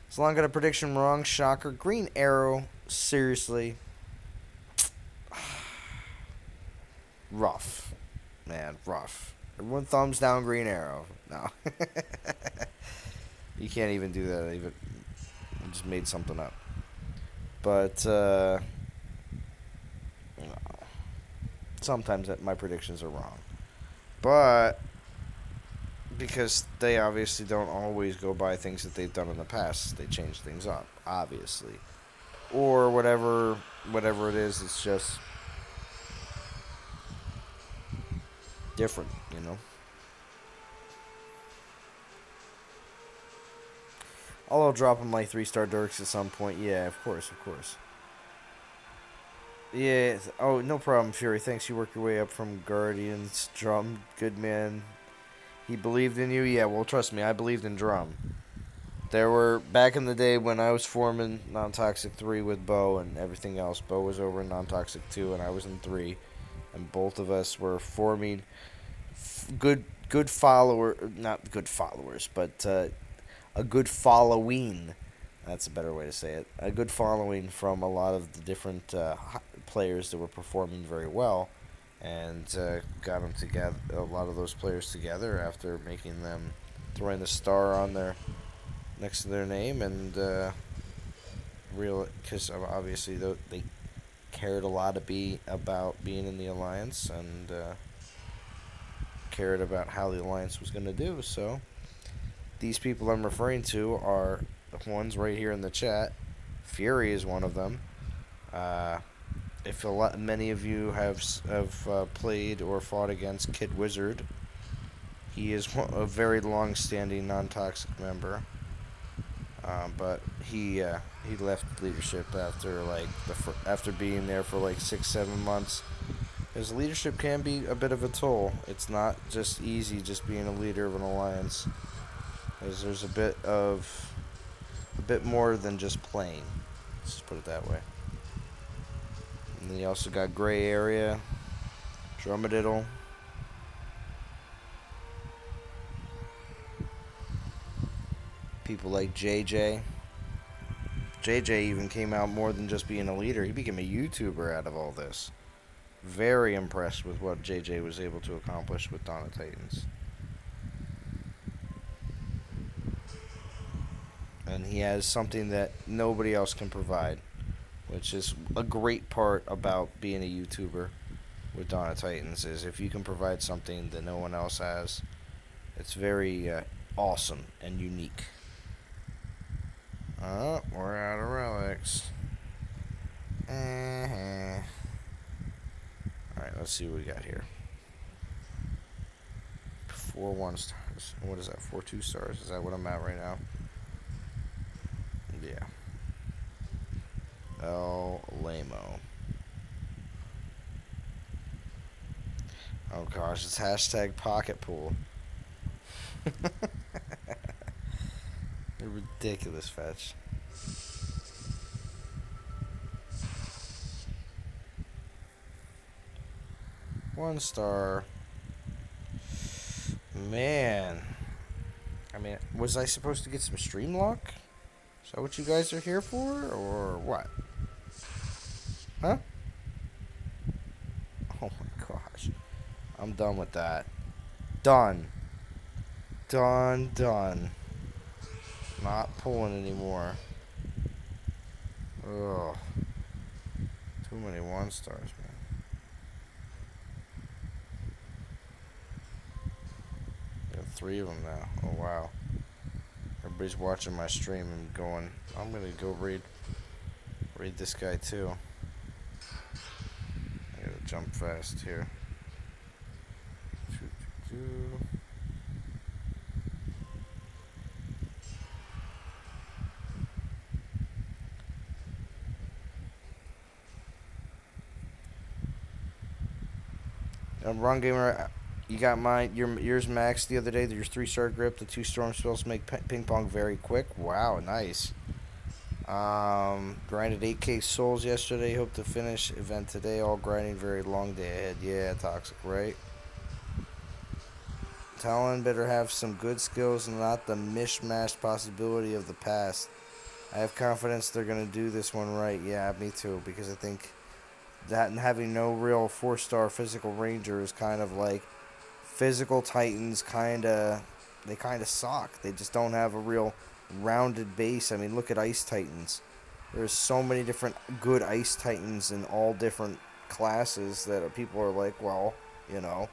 So long got a prediction wrong. Shocker. Green arrow. Seriously. Rough. Man, rough. Everyone thumbs down Green Arrow. No. You can't even do that. I just made something up. But, sometimes my predictions are wrong. But, because they obviously don't always go by things that they've done in the past. They change things up, obviously. Or whatever it is, it's just different, I'll drop him like 3-star Dirks at some point. Yeah, of course. Yeah. Oh, no problem, Fury. Thanks. You work your way up from Guardians. Drum, good man. He believed in you. Yeah, well, trust me, I believed in Drum. There were, back in the day when I was forming Non-Toxic 3 with Bo and everything else, Bo was over in Non-Toxic 2 and I was in 3. And both of us were forming good follower, not good followers, but a good following. That's a better way to say it. A good following from a lot of the different players that were performing very well, and got them together. A lot of those players together after making them throwing the star on their next to their name, and because obviously they cared a lot about being in the alliance, and cared about how the alliance was going to do. So these people I'm referring to are the ones right here in the chat. Fury is one of them. If many of you have played or fought against Kid Wizard, he is a very long-standing non-toxic member. But he left leadership after being there for like 6-7 months. His leadership can be a bit of a toll. It's not just easy just being a leader of an alliance, as there's a bit more than just playing. Let's just put it that way. And then you also got Gray Area, Drumadiddle, people like JJ, JJ even came out more than just being a leader. He became a YouTuber out of all this. Very impressed with what JJ was able to accomplish with Dawn of Titans. And he has something that nobody else can provide, which is a great part about being a YouTuber with Dawn of Titans, is if you can provide something that no one else has, it's very awesome and unique. Oh, we're out of relics. Alright, let's see what we got here. 4 1-stars. What is that? 4 2-stars? Is that what I'm at right now? Yeah. El Lamo. Oh gosh, it's hashtag pocket pool. They're ridiculous fetch. One star. Man. I mean, was I supposed to get some stream luck? Is that what you guys are here for? Or what? Huh? Oh my gosh. I'm done with that. Done. Done. Not pulling anymore. Ugh. Too many 1-stars, man. Got 3 of them now. Oh wow. Everybody's watching my stream and going, I'm gonna go read this guy too. I gotta jump fast here. Wrong gamer, you got yours maxed the other day. Your 3-star grip, the 2 storm spells make ping pong very quick. Wow, nice. Grinded 8k souls yesterday. Hope to finish event today. All grinding, very long day ahead. Yeah, toxic, right? Talon better have some good skills and not the mishmash possibility of the past. I have confidence they're gonna do this one right. Yeah, me too, because I think that and having no real 4-star physical ranger is kind of like physical titans they kind of suck. They just don't have a real rounded base. I mean, look at ice titans. There's so many different good ice titans in all different classes that people are like, well, you know,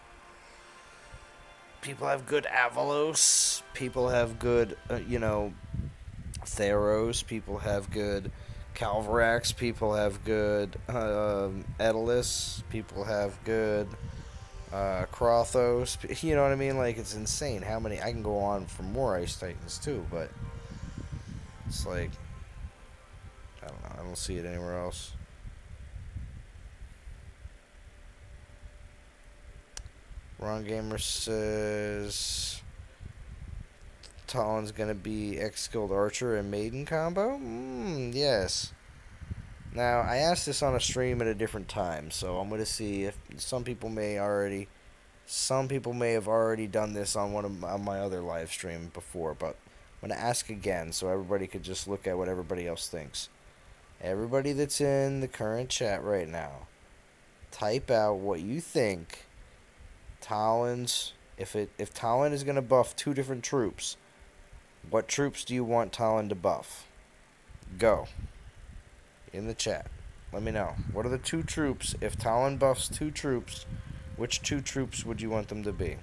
people have good Avalos, people have good Theros, people have good Calvarax, people have good Edelus, people have good Krothos. You know what I mean? Like, it's insane how many. I can go on for more Ice Titans too, but it's like, I don't know. I don't see it anywhere else. Ron Gamer says Talon's gonna be X-Skilled Archer and Maiden combo? Yes. Now, I asked this on a stream at a different time, so I'm gonna see if some people may have already done this on my other live stream before, but I'm gonna ask again so everybody could just look at what everybody else thinks. Everybody that's in the current chat right now, type out what you think Talon's, if Talon is gonna buff 2 different troops, what troops do you want Talon to buff? Go. In the chat. Let me know. What are the 2 troops? If Talon buffs 2 troops, which 2 troops would you want them to be?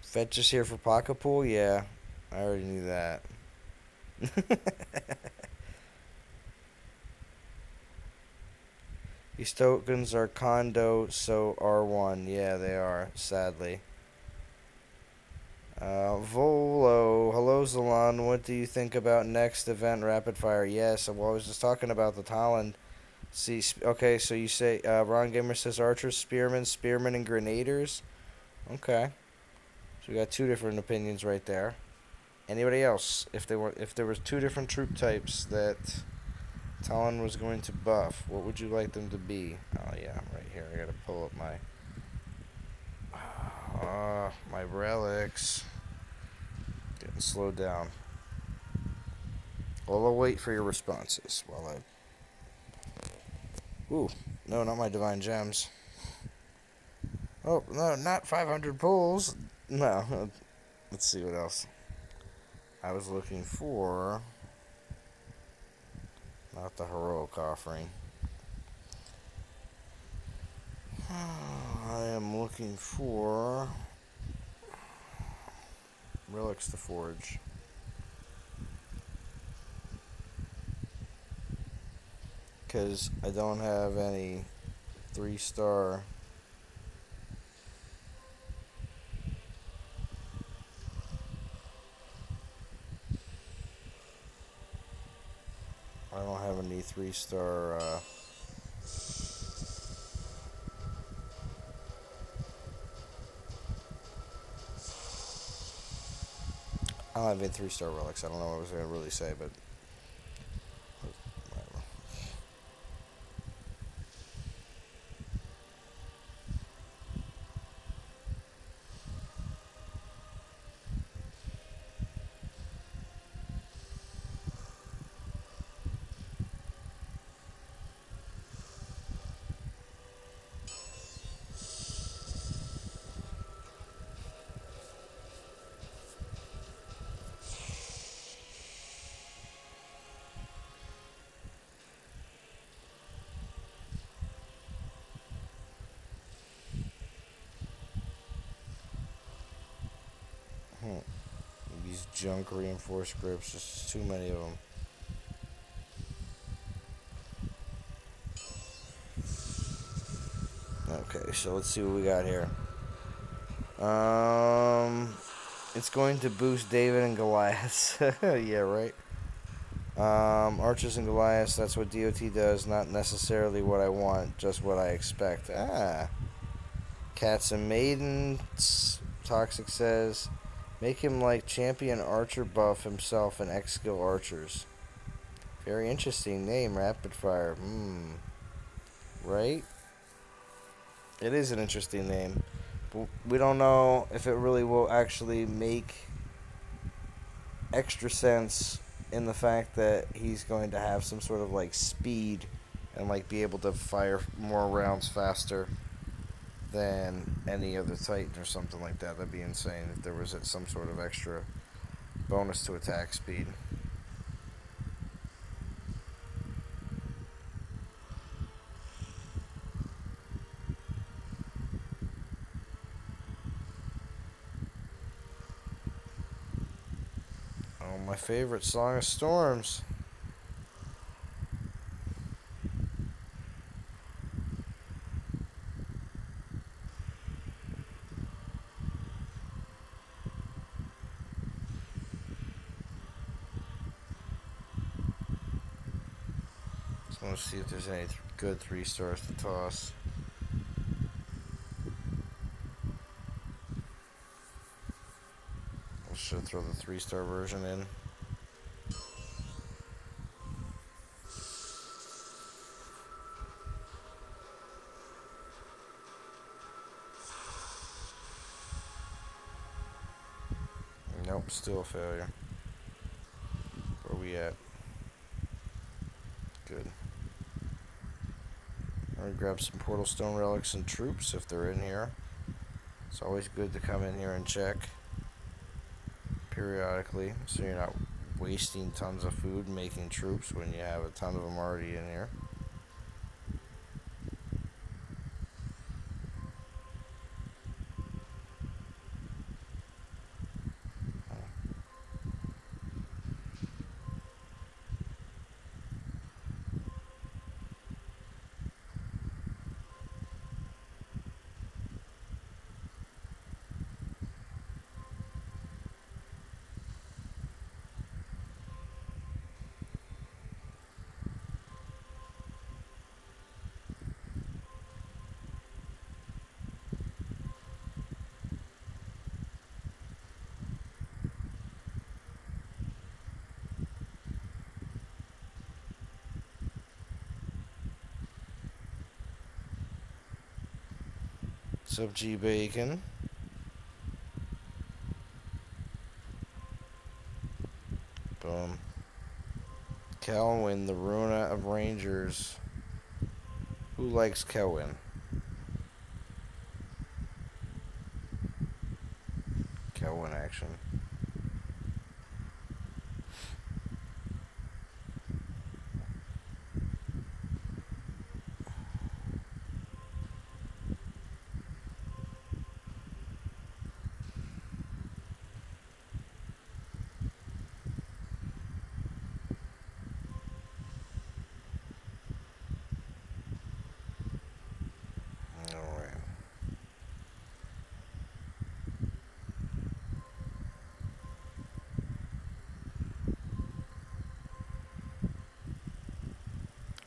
Fetch is here for Pocket Pool? Yeah, I already knew that. These tokens are condo, so R1. Yeah, they are, sadly. Volo. Hello, Zalon. What do you think about next event, Rapid Fire? Yes, well, I was just talking about the Talon. See, okay, so you say, Ron Gamer says archers, spearmen, and grenadiers? Okay. So we got two different opinions right there. Anybody else? If there was two different troop types that Talon was going to buff, what would you like them to be? Oh yeah, right here. I gotta pull up my relics. Getting slowed down. Well, I'll wait for your responses while I. Ooh, no, not my divine gems. Oh no, not 500 pulls. No. Let's see what else. I was looking for. Not the heroic offering. I am looking for relics to forge. Because I don't have any 3-star. I don't have any 3-star. I don't have any 3-star relics. I don't know what I was going to really say, but whatever. These junk reinforced grips, just too many of them. Okay, so let's see what we got here. It's going to boost David and Goliath. Yeah, right. Archers and Goliaths, that's what DOT does, not necessarily what I want, just what I expect. Cats and Maidens, Toxic says, make him like champion archer buff himself and X-skill archers. Very interesting name, Rapid Fire. Right? It is an interesting name. But we don't know if it really will actually make extra sense in the fact that he's going to have some sort of like speed and like be able to fire more rounds faster than any other Titan or something like that. That'd be insane if there was some sort of extra bonus to attack speed. Oh, my favorite, Song of Storms. Just want to see if there's any good 3-stars to toss. I should throw the 3-star version in. Nope, still a failure. Where we at? Good. I'm gonna grab some Portal Stone relics and troops if they're in here. It's always good to come in here and check periodically so you're not wasting tons of food making troops when you have a ton of them already in here. Sub G Bacon. Boom. Kelwin, the Runa of Rangers. Who likes Kelwin? Kelwin action. Alright.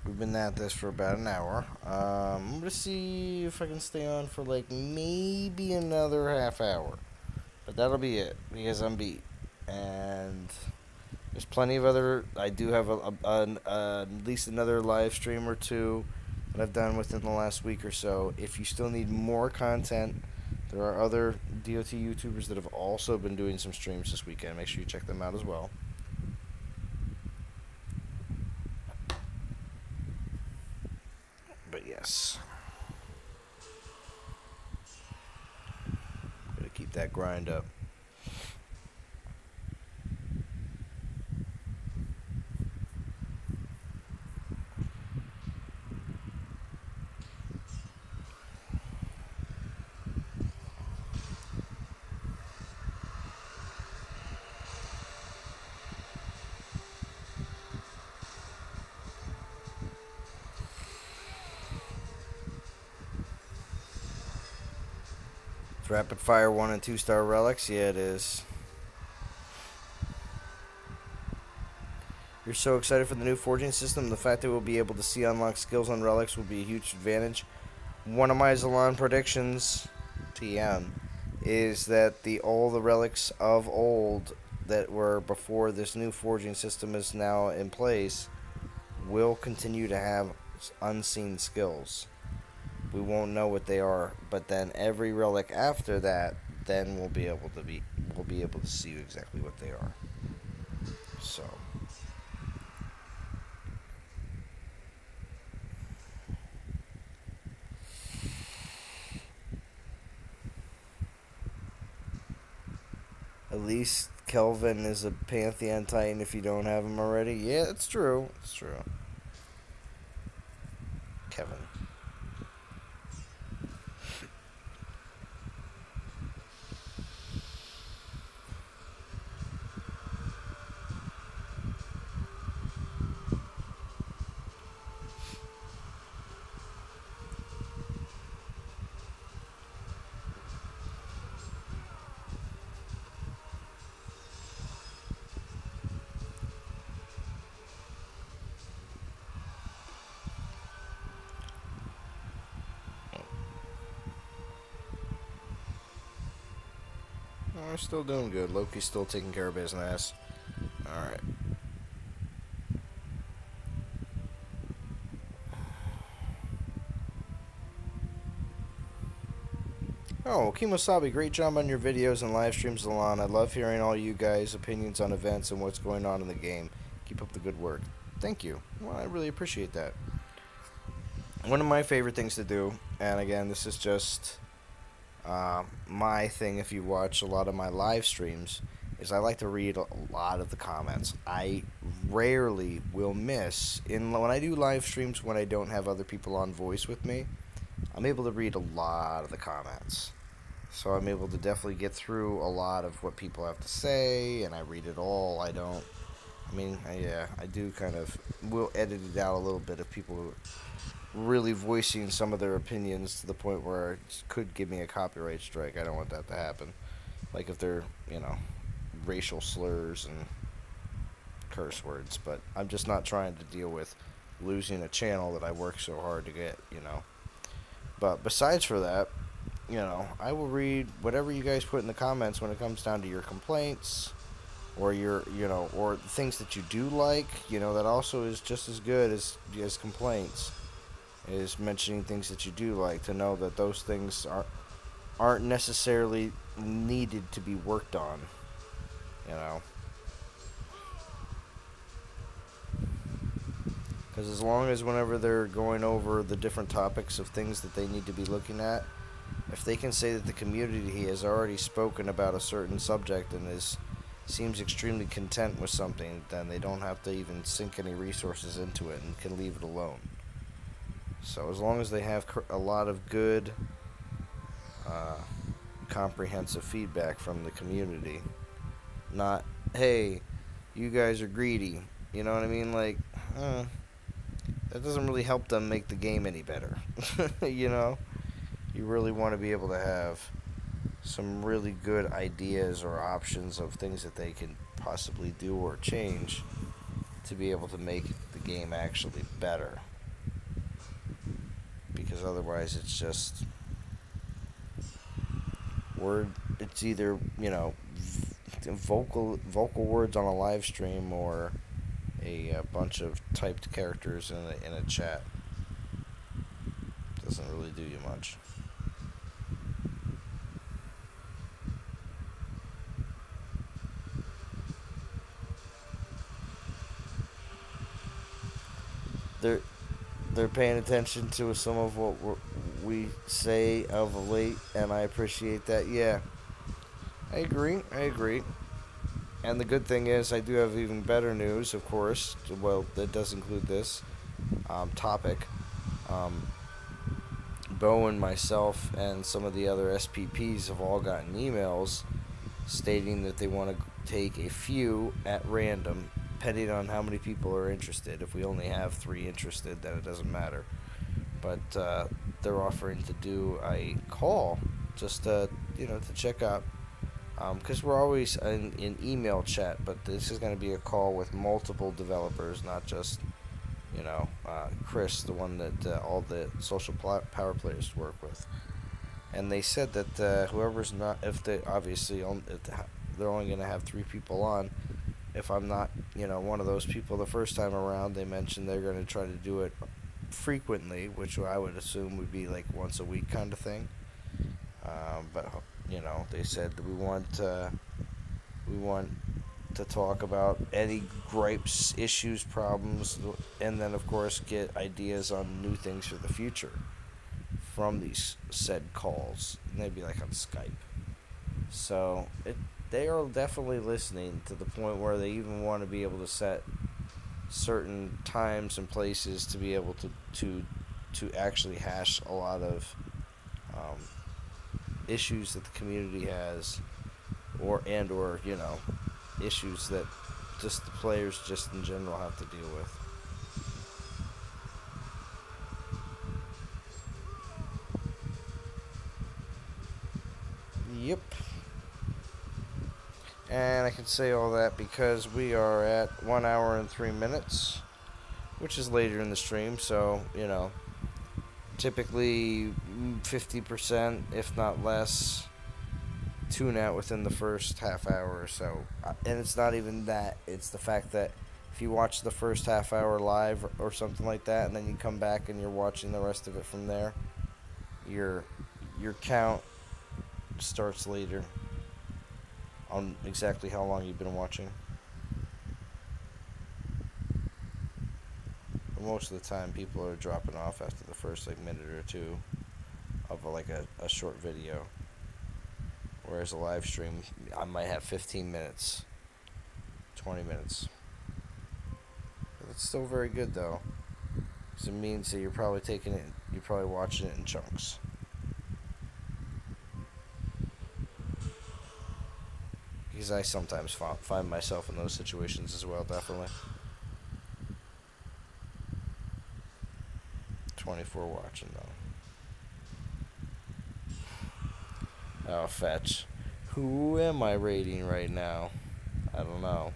We've been at this for about an hour. I'm gonna see if I can stay on for like maybe another half hour. But that'll be it because I'm beat. And there's plenty of other. I do have at least another live stream or two that I've done within the last week or so. If you still need more content, there are other DOT YouTubers that have also been doing some streams this weekend. Make sure you check them out as well. But yes, gotta keep that grind up. Rapid fire 1 and 2 star relics, yeah it is. You're so excited for the new forging system. The fact that we'll be able to see unlocked skills on relics will be a huge advantage. One of my Zalon predictions, TM, is that all the relics of old that were before this new forging system is now in place will continue to have unseen skills. We won't know what they are, but then every relic after that, then we'll be able to see exactly what they are. So at least Kelvin is a Pantheon Titan if you don't have him already. Yeah, it's true. It's true. Kevin. We're still doing good. Loki's still taking care of business. Alright. Oh, Kimosabi, great job on your videos and live streams, Alon. I love hearing all you guys' opinions on events and what's going on in the game. Keep up the good work. Thank you. Well, I really appreciate that. One of my favorite things to do, and again, this is just my thing if you watch a lot of my live streams, is I like to read a lot of the comments. I rarely will miss, when I do live streams when I don't have other people on voice with me, I'm able to read a lot of the comments. So I'm able to definitely get through a lot of what people have to say, and I read it all. I do kind of, will edit it out a little bit if people really voicing some of their opinions to the point where it could give me a copyright strike. I don't want that to happen. Like if they're, racial slurs and curse words. But I'm just not trying to deal with losing a channel that I work so hard to get, But besides for that, I will read whatever you guys put in the comments when it comes down to your complaints or your, or things that you do like, that also is just as good as complaints. Is mentioning things that you do like, to know that those things aren't necessarily needed to be worked on, you know. Because as long as whenever they're going over the different topics of things that they need to be looking at, if they can say that the community has already spoken about a certain subject and seems extremely content with something, then they don't have to even sink any resources into it and can leave it alone. So as long as they have a lot of good, comprehensive feedback from the community, not, hey, you guys are greedy, you know what I mean? Like, that doesn't really help them make the game any better. You know? You really want to be able to have some really good ideas or options of things that they can possibly do or change to be able to make the game actually better. Because otherwise it's just it's either, you know, vocal words on a live stream or a bunch of typed characters in a chat. Doesn't really do you much. They're paying attention to some of what we say of late, and I appreciate that. Yeah, I agree. And the good thing is, I do have even better news, of course. Well, that does include this topic. Bo and myself and some of the other SPPs have all gotten emails stating that they want to take a few at random, depending on how many people are interested. If we only have 3 interested, then it doesn't matter. But they're offering to do a call just to check out. Because we're always in email chat, but this is going to be a call with multiple developers, not just, Chris, the one that all the social power players work with. And they said that whoever's not, if they obviously, if they're only going to have 3 people on, if I'm not, one of those people the first time around, they mentioned they're going to try to do it frequently, which I would assume would be like once a week kind of thing. But they said that we want to talk about any gripes, issues, problems, and then of course get ideas on new things for the future from these said calls. And they'd be like on Skype. So they are definitely listening to the point where they even want to be able to set certain times and places to be able to actually hash a lot of issues that the community has, or issues that just the players just in general have to deal with. Yep. And I can say all that because we are at 1 hour and 3 minutes, which is later in the stream, so, typically 50%, if not less, tune out within the first half hour or so. And it's not even that, it's the fact that if you watch the first half hour live or something like that, and then you come back and you're watching the rest of it from there, your count starts later on exactly how long you've been watching. But most of the time people are dropping off after the first minute or two of a short video. Whereas a live stream, I might have 15 minutes, 20 minutes. But it's still very good though, because it means that you're probably watching it in chunks. Because I sometimes find myself in those situations as well, definitely. 24 watching though. Oh, fetch. Who am I rating right now? I don't know.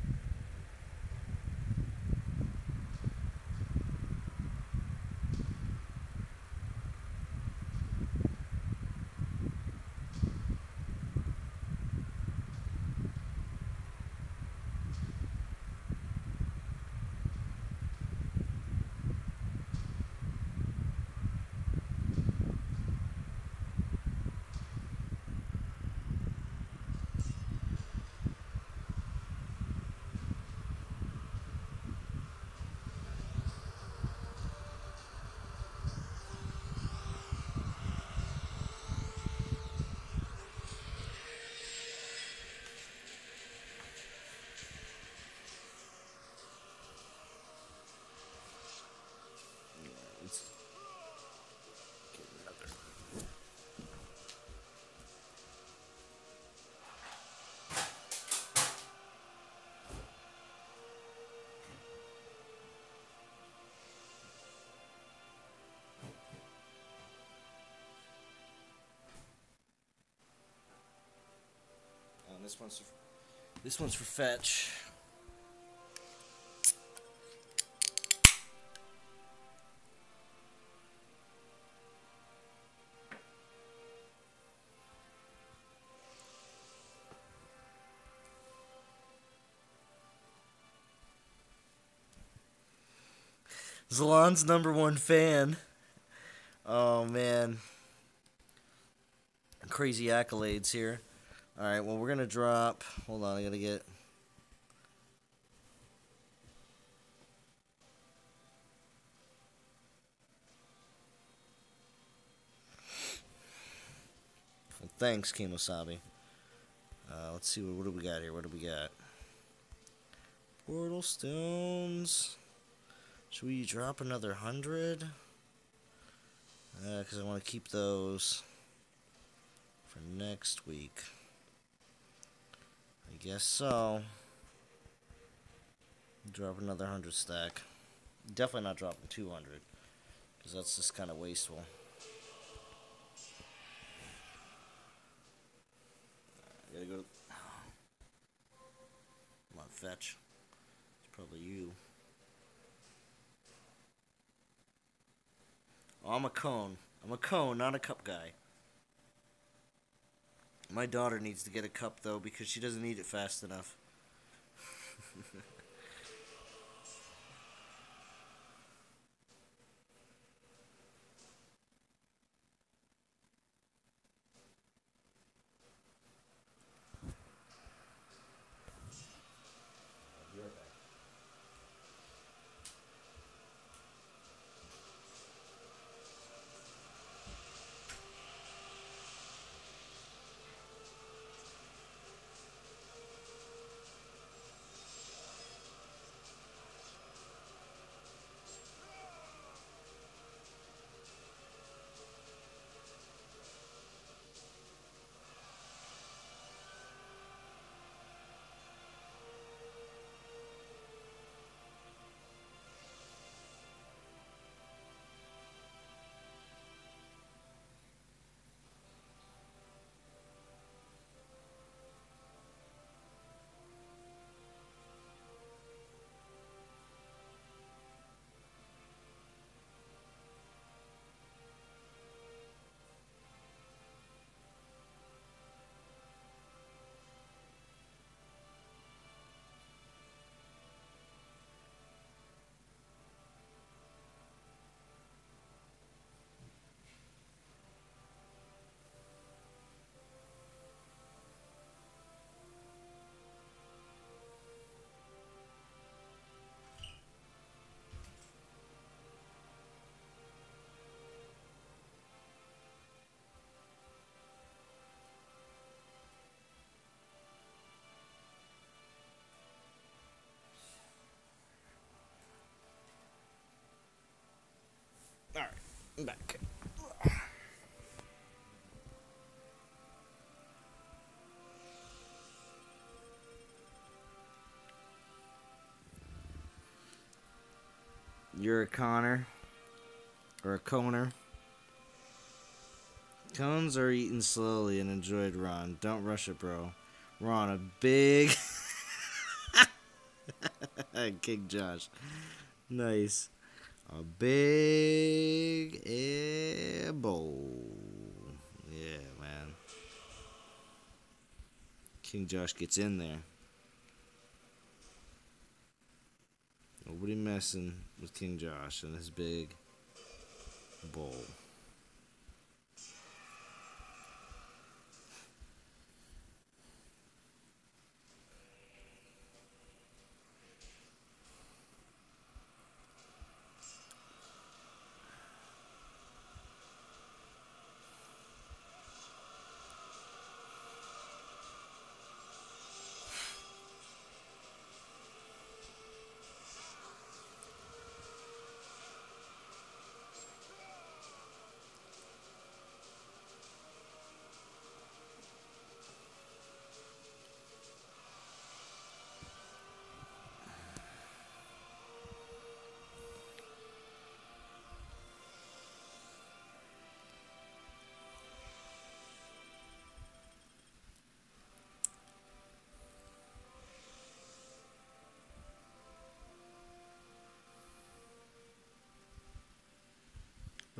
This one's for fetch. Zalon's #1 fan. Oh man. Crazy accolades here. Alright, well we're gonna drop. Hold on, I gotta get. Well, thanks, Kemosabe. Let's see, what do we got here? What do we got? Portal stones. Should we drop another 100? Because I want to keep those for next week. I guess so. Drop another 100 stack. Definitely not dropping 200, because that's just kind of wasteful. I gotta go to... Come on, fetch. It's probably you. Oh, I'm a cone. I'm a cone, not a cup guy. My daughter needs to get a cup, though, because she doesn't eat it fast enough. Alright, I'm back. You're a Connor. Or a Coner. Cones are eaten slowly and enjoyed, Ron. Don't rush it, bro. Ron, a big... King Josh. Nice. A big air bowl. Yeah, man. King Josh gets in there. Nobody messing with King Josh and his big bowl.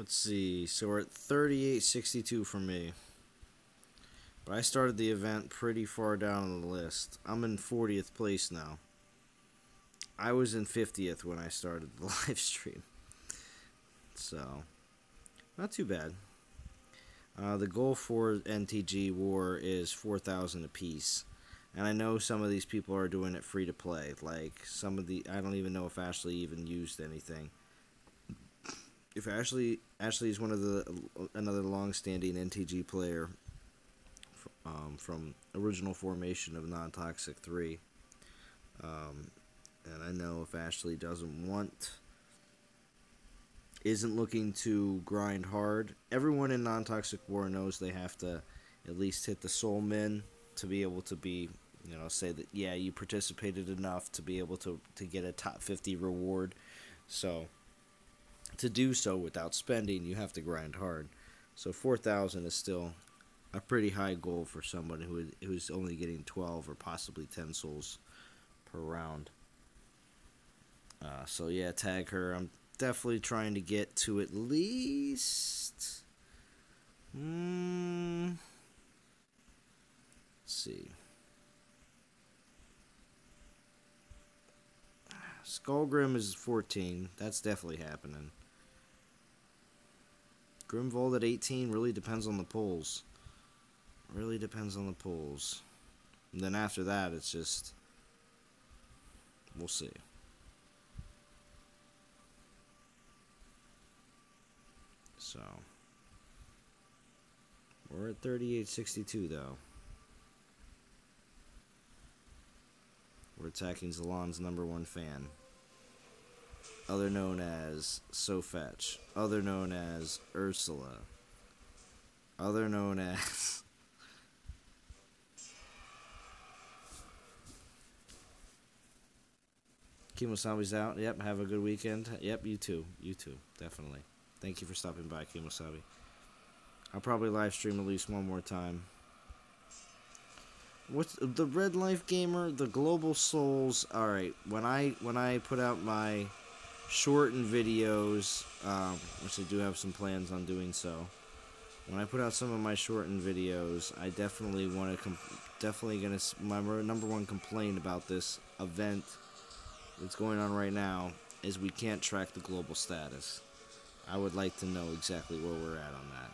Let's see. So we're at 3862 for me. But I started the event pretty far down on the list. I'm in 40th place now. I was in 50th when I started the live stream. So, not too bad. The goal for NTG War is 4,000 apiece. And I know some of these people are doing it free to play. Like, I don't even know if Ashley even used anything. If Ashley is another long-standing NTG player from original formation of Non-Toxic 3. And I know if Ashley isn't looking to grind hard, everyone in Non-Toxic War knows they have to at least hit the soul min to be able to be, say that, yeah, you participated enough to be able to get a top 50 reward. So, to do so without spending, you have to grind hard. So 4,000 is still a pretty high goal for someone who's only getting 12 or possibly 10 souls per round. So yeah, tag her. I'm definitely trying to get to at least... let's see. Skullgrim is 14. That's definitely happening. Grimvold at 18 really depends on the polls. Really depends on the polls. And then after that, it's just... we'll see. So... we're at 3862, though. We're attacking Zalon's #1 fan. Other known as Sofetch. Other known as Ursula. Other known as... Kimosabi's out. Yep, have a good weekend. Yep, you too. You too, definitely. Thank you for stopping by, Kimosabi. I'll probably live stream at least one more time. What's the Red Life Gamer? The Global Souls. Alright, when I put out my shortened videos, which I do have some plans on doing so. When I put out some of my shortened videos, I definitely want to my #1 complaint about this event that's going on right now is we can't track the global status. I would like to know exactly where we're at on that.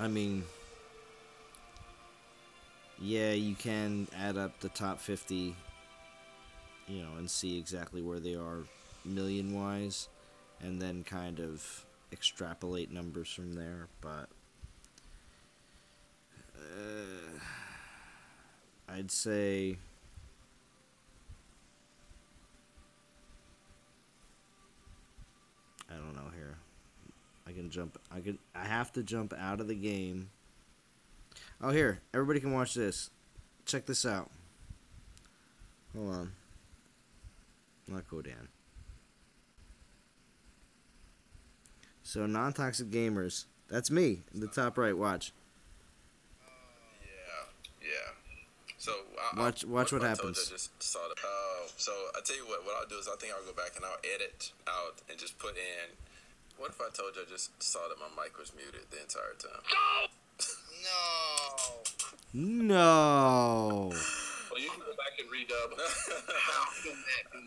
I mean, yeah, you can add up the top 50, and see exactly where they are million-wise, and then kind of extrapolate numbers from there, but I'd say... I don't know here. I have to jump out of the game. Oh, here. Everybody can watch this. Check this out. Hold on. Not Kodan. So, non-toxic gamers. That's me in the top right. Watch. Yeah. So watch what happens. I just saw the, so I tell you what I'll do is I think I'll go back and I'll edit out and just put in. What if I told you I just saw that my mic was muted the entire time? No. Well, you can go back and redub. How can that be?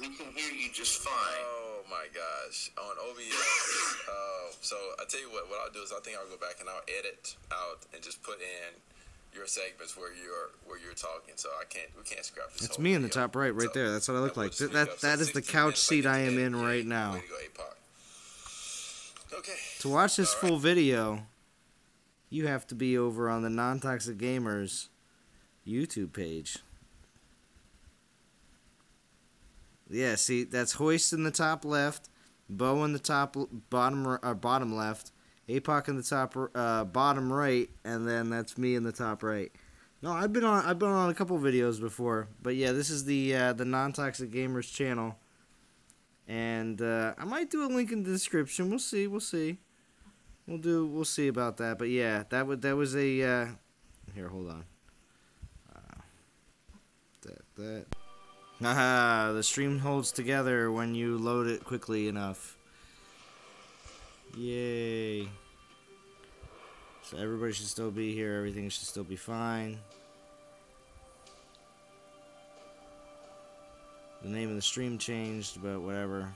We can hear you just fine. Oh my gosh. On OBS. So I tell you what I'll do is I think I'll go back and I'll edit out and just put in your segments where you're talking. So we can't scrap this. That's me in the top right there. That's what I look like. That is the couch seat I am in right now. Way to go, APOC. Okay. To watch this full video, you have to be over on the Non-Toxic Gamers YouTube page. Yeah, see, that's Hoist in the top left, Bo in the top bottom left, APOC in the top bottom right, and then that's me in the top right. No, I've been on a couple videos before, but yeah, this is the Non-Toxic Gamers channel. And I might do a link in the description. We'll see. We'll see about that. But yeah, that was a here. Hold on. Haha, the stream holds together when you load it quickly enough. Yay. So everybody should still be here, everything should still be fine. The name of the stream changed, but whatever.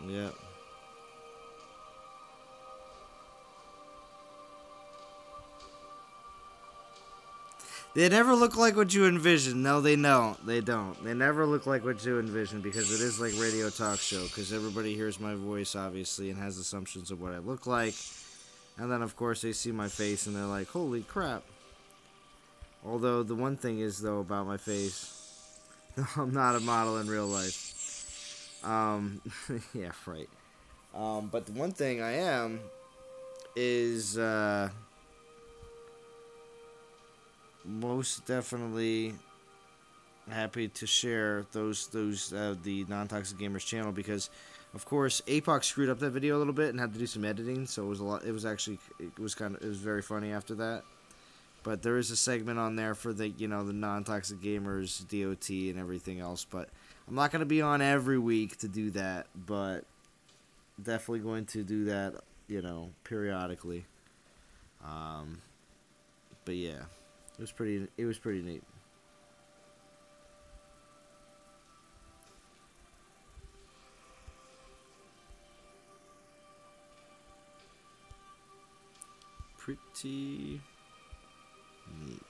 Yep. They never look like what you envision. No, they don't. They don't. They never look like what you envision because it is like radio talk show. Because everybody hears my voice, obviously, and has assumptions of what I look like. And then, of course, they see my face and they're like, holy crap. Although, the one thing is, though, about my face, I'm not a model in real life. Yeah, right. But the one thing I am is, most definitely happy to share the Non-Toxic Gamers channel because, of course, APOC screwed up that video a little bit and had to do some editing, so it was a lot. It was very funny after that. But there is a segment on there for the the Non-Toxic Gamers DOT and everything else. But I'm not going to be on every week to do that, but definitely going to do that periodically. But yeah. It was pretty neat. Pretty neat.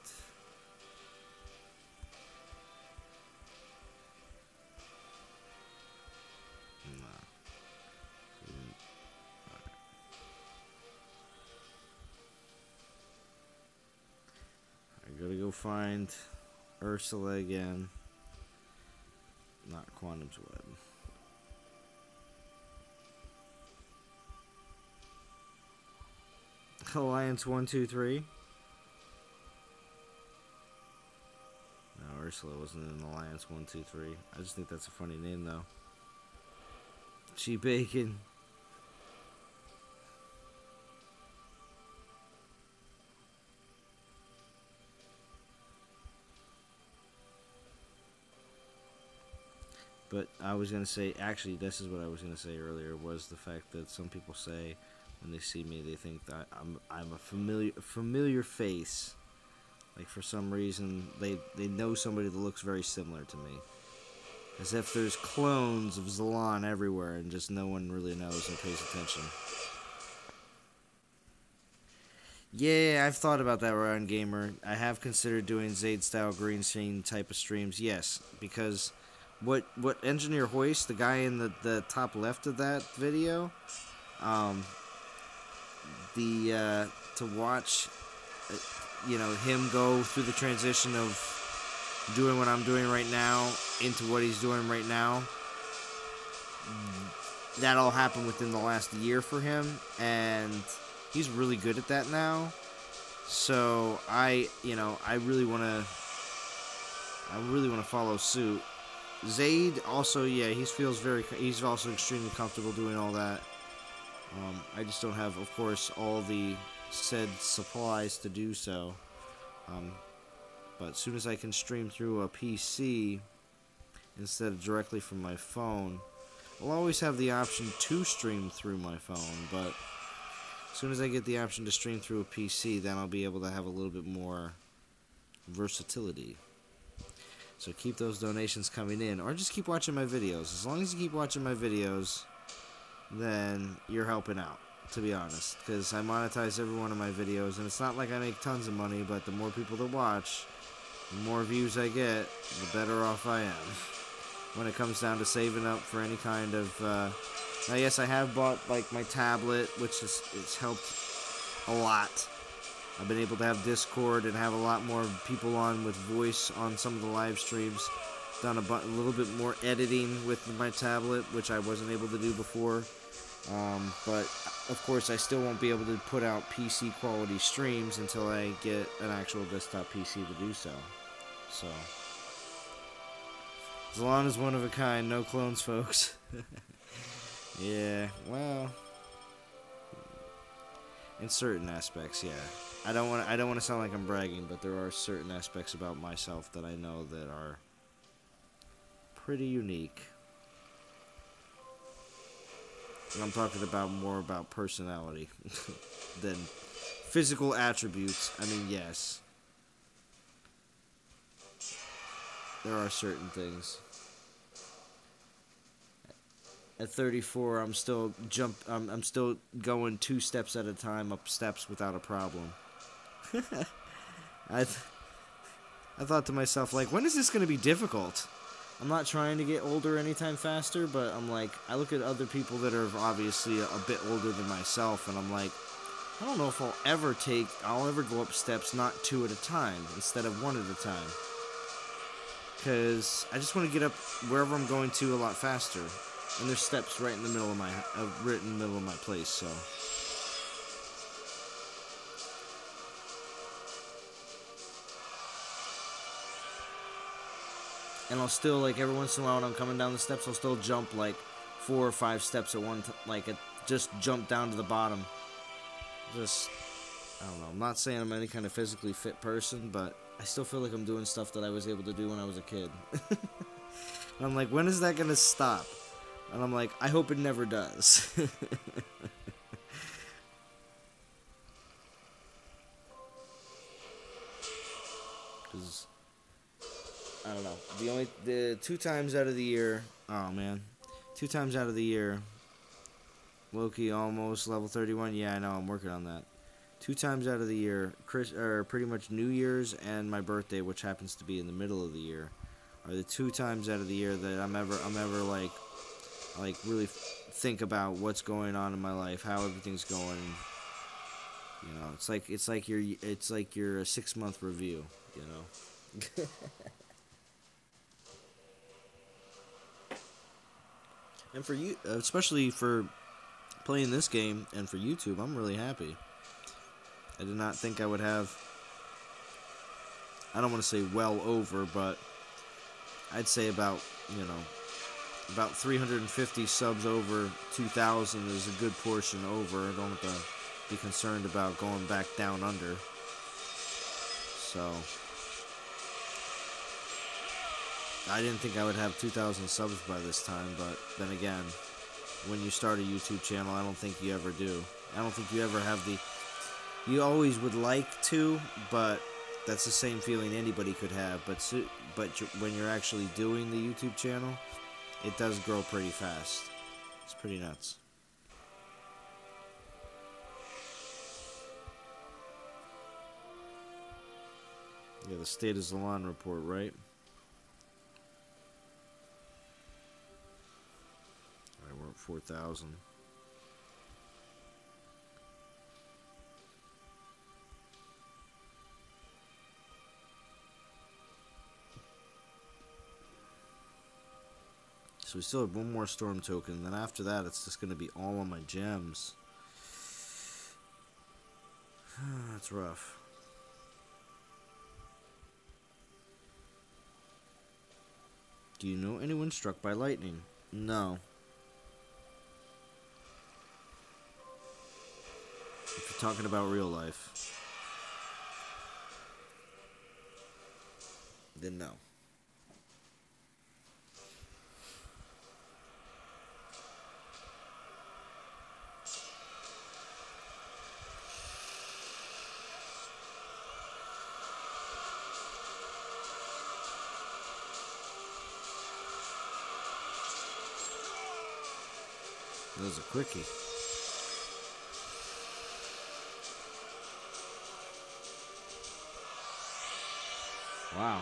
Gotta go find Ursula again. Not Quantum's Web. Alliance 123. No, Ursula wasn't in Alliance 123. I just think that's a funny name though. Cheap Bacon. But I was going to say, actually, this is what I was going to say earlier, was the fact that some people say when they see me, they think that I'm a familiar face. Like, for some reason, they know somebody that looks very similar to me. As if there's clones of Zalon everywhere and just no one really knows and pays attention. Yeah, I've thought about that, Ryan Gamer. I have considered doing Zaid-style green screen type of streams, yes, because what Engineer Hoist, the guy in the top left of that video, to watch, him go through the transition of doing what I'm doing right now into what he's doing right now, that all happened within the last year for him, and he's really good at that now. So I really want to follow suit. Zaid also, yeah, he's also extremely comfortable doing all that. I just don't have, of course, all the said supplies to do so. But as soon as I can stream through a PC instead of directly from my phone, I'll always have the option to stream through my phone, but as soon as I get the option to stream through a PC, then I'll be able to have a little bit more versatility. So keep those donations coming in, or just keep watching my videos. As long as you keep watching my videos, then you're helping out, to be honest. Because I monetize every one of my videos, and it's not like I make tons of money, but the more people that watch, the more views I get, the better off I am. When it comes down to saving up for any kind of... Now, yes, I have bought, like, my tablet, which it's helped a lot. I've been able to have Discord and have a lot more people on with voice on some of the live streams. Done a little bit more editing with my tablet, which I wasn't able to do before. But, of course, I still won't be able to put out PC quality streams until I get an actual desktop PC to do so. So, Zalon is one of a kind, no clones, folks. Yeah, well, In certain aspects, yeah. I don't want to sound like I'm bragging, but there are certain aspects about myself that I know that are pretty unique. And I'm talking about more about personality than physical attributes. I mean, yes. There are certain things. At 34, I'm still I'm still going 2 steps at a time up steps without a problem. I thought to myself, like, when is this going to be difficult? I'm not trying to get older anytime faster, but I'm like, I look at other people that are obviously a bit older than myself, and I'm like, I don't know if I'll ever go up steps not 2 at a time instead of 1 at a time. Because I just want to get up wherever I'm going to a lot faster. And there's steps right in the middle of my place, so. And I'll still, like, every once in a while when I'm coming down the steps, I'll still jump, like, 4 or 5 steps at one time, just jump down to the bottom. Just, I don't know, I'm not saying I'm any kind of physically fit person, but I still feel like I'm doing stuff that I was able to do when I was a kid. And I'm like, when is that gonna stop? And I'm like, I hope it never does. Because, I don't know. The 2 times out of the year, oh man. 2 times out of the year, Loki almost level 31. Yeah, I know, I'm working on that. 2 times out of the year, pretty much New Year's and my birthday, which happens to be in the middle of the year, are the 2 times out of the year that I'm ever like really think about what's going on in my life, how everything's going. You know, it's like your 6-month review. You know. And for you, especially for playing this game and for YouTube, I'm really happy. I did not think I would have. I don't want to say well over, but I'd say about 350 subs over 2,000 is a good portion over. I don't have to be concerned about going back down under. So, I didn't think I would have 2,000 subs by this time, but then again, when you start a YouTube channel, I don't think you ever do. I don't think you ever have the... You always would like to, but that's the same feeling anybody could have. But when you're actually doing the YouTube channel, it does grow pretty fast. It's pretty nuts. Yeah, the state of Zalon report, right? Alright, we're at 4,000. So we still have 1 more storm token, and then after that it's just going to be all on my gems. That's rough. Do you know anyone struck by lightning? No. If you're talking about real life, then no. That was a quickie. Wow.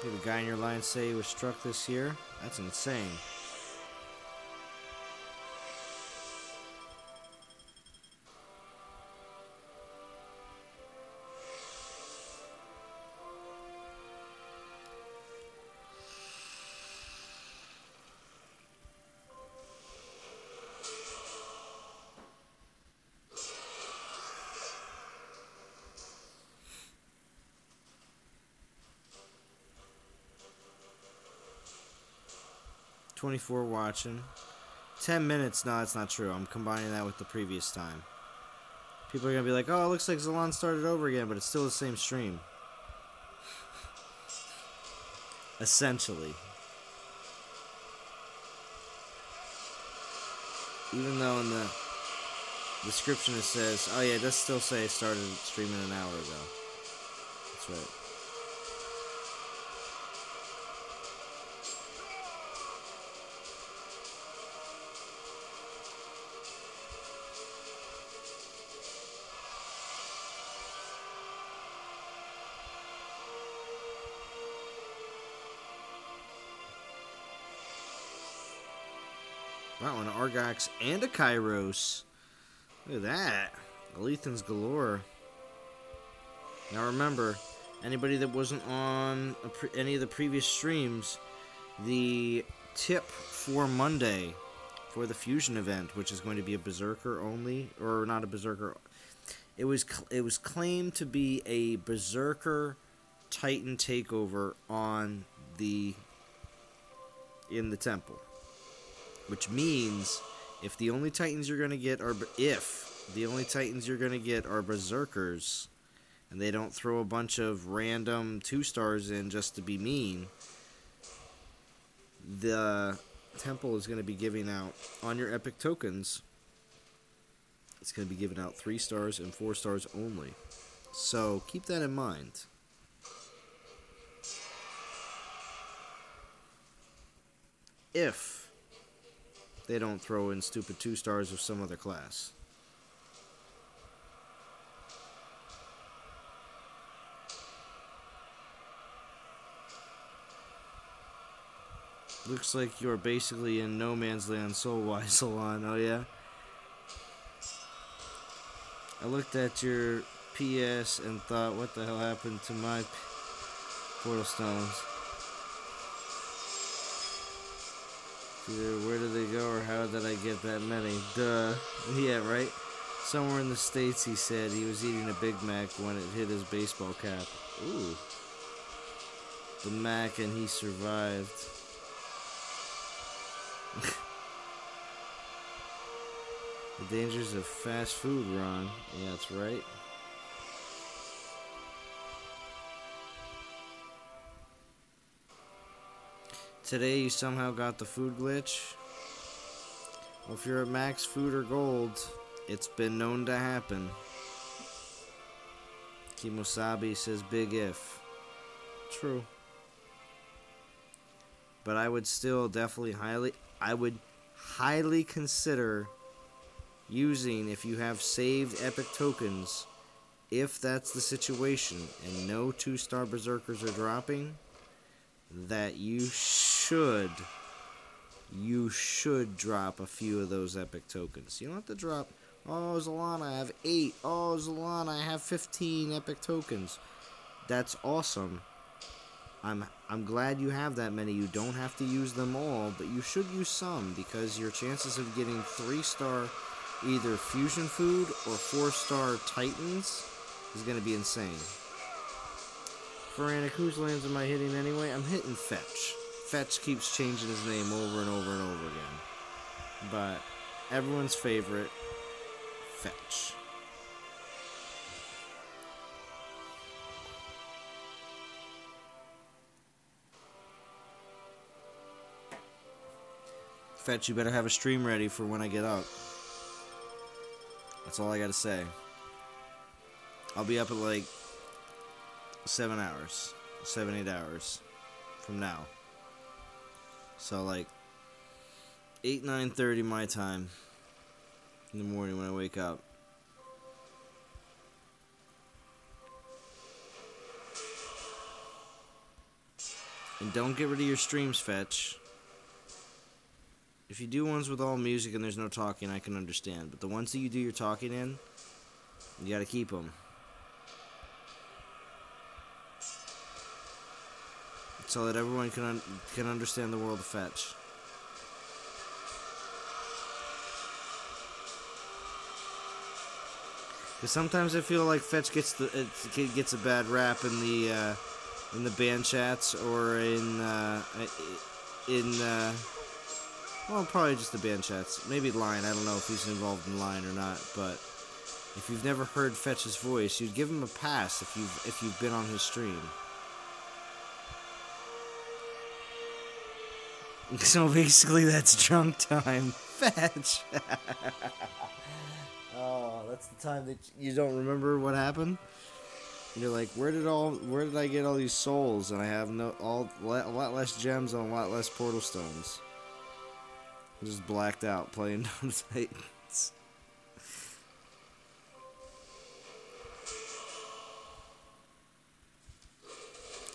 Did a guy in your line say he was struck this year? That's insane. $24 watching, 10 minutes. No, that's not true. I'm combining that with the previous time. People are going to be like, oh, it looks like Zalon started over again, but it's still the same stream. Essentially. Even though in the description it says, oh yeah, it does still say it started streaming an hour ago. That's right. Wow, an Argox and a Kairos. Look at that. Alethans galore. Now remember, anybody that wasn't on any of the previous streams, the tip for Monday for the Fusion event, which is going to be a Berserker only, or not a Berserker, it was claimed to be a Berserker Titan takeover in the temple. Which means if the only Titans you're gonna get are Berserkers, and they don't throw a bunch of random 2-stars in just to be mean, the temple is gonna be giving out on your epic tokens. It's gonna be giving out 3 stars and 4 stars only. So keep that in mind. If they don't throw in stupid 2-stars of some other class. Looks like you're basically in no man's land soul-wise, Salon. Oh yeah? I looked at your PS and thought, what the hell happened to my portal stones? Either where did they go or how did I get that many? Duh. Yeah, right? Somewhere in the States, he said he was eating a Big Mac when it hit his baseball cap. Ooh. The Mac and he survived. The dangers of fast food, Ron. Yeah, that's right. Today you somehow got the food glitch. Well, if you're at max food or gold, it's been known to happen. Kimosabi says big if. True. But I would still definitely highly consider using, if you have saved epic tokens, if that's the situation and no 2-star berserkers are dropping, that you should drop a few of those epic tokens. You don't have to drop, oh Zalana, I have 8, oh Zalana, I have 15 epic tokens. That's awesome. I'm glad you have that many. You don't have to use them all, but you should use some, because your chances of getting 3-star either fusion food or 4-star titans is going to be insane. Feranic, whose lands am I hitting anyway? I'm hitting Fetch. Fetch keeps changing his name over and over and over again. But everyone's favorite, Fetch. Fetch, you better have a stream ready for when I get up. That's all I gotta say. I'll be up at like 7 hours. 7-8 hours from now. So like 8-9:30 my time in the morning when I wake up. And don't get rid of your streams, Fetch. If you do ones with all music and there's no talking, I can understand. But the ones that you do your talking in, you gotta keep them. So that everyone can understand the world of Fetch. Because sometimes I feel like Fetch gets a bad rap in the band chats or in Well, probably just the band chats. Maybe Lion. I don't know if he's involved in Lion or not, but if you've never heard Fetch's voice, you'd give him a pass if you've been on his stream. So basically, that's drunk time. Fetch. Oh, that's the time that you don't remember what happened. You're like, where did I get all these souls? And I have a lot less gems and a lot less portal stones. I'm just blacked out playing Dawn of Titans.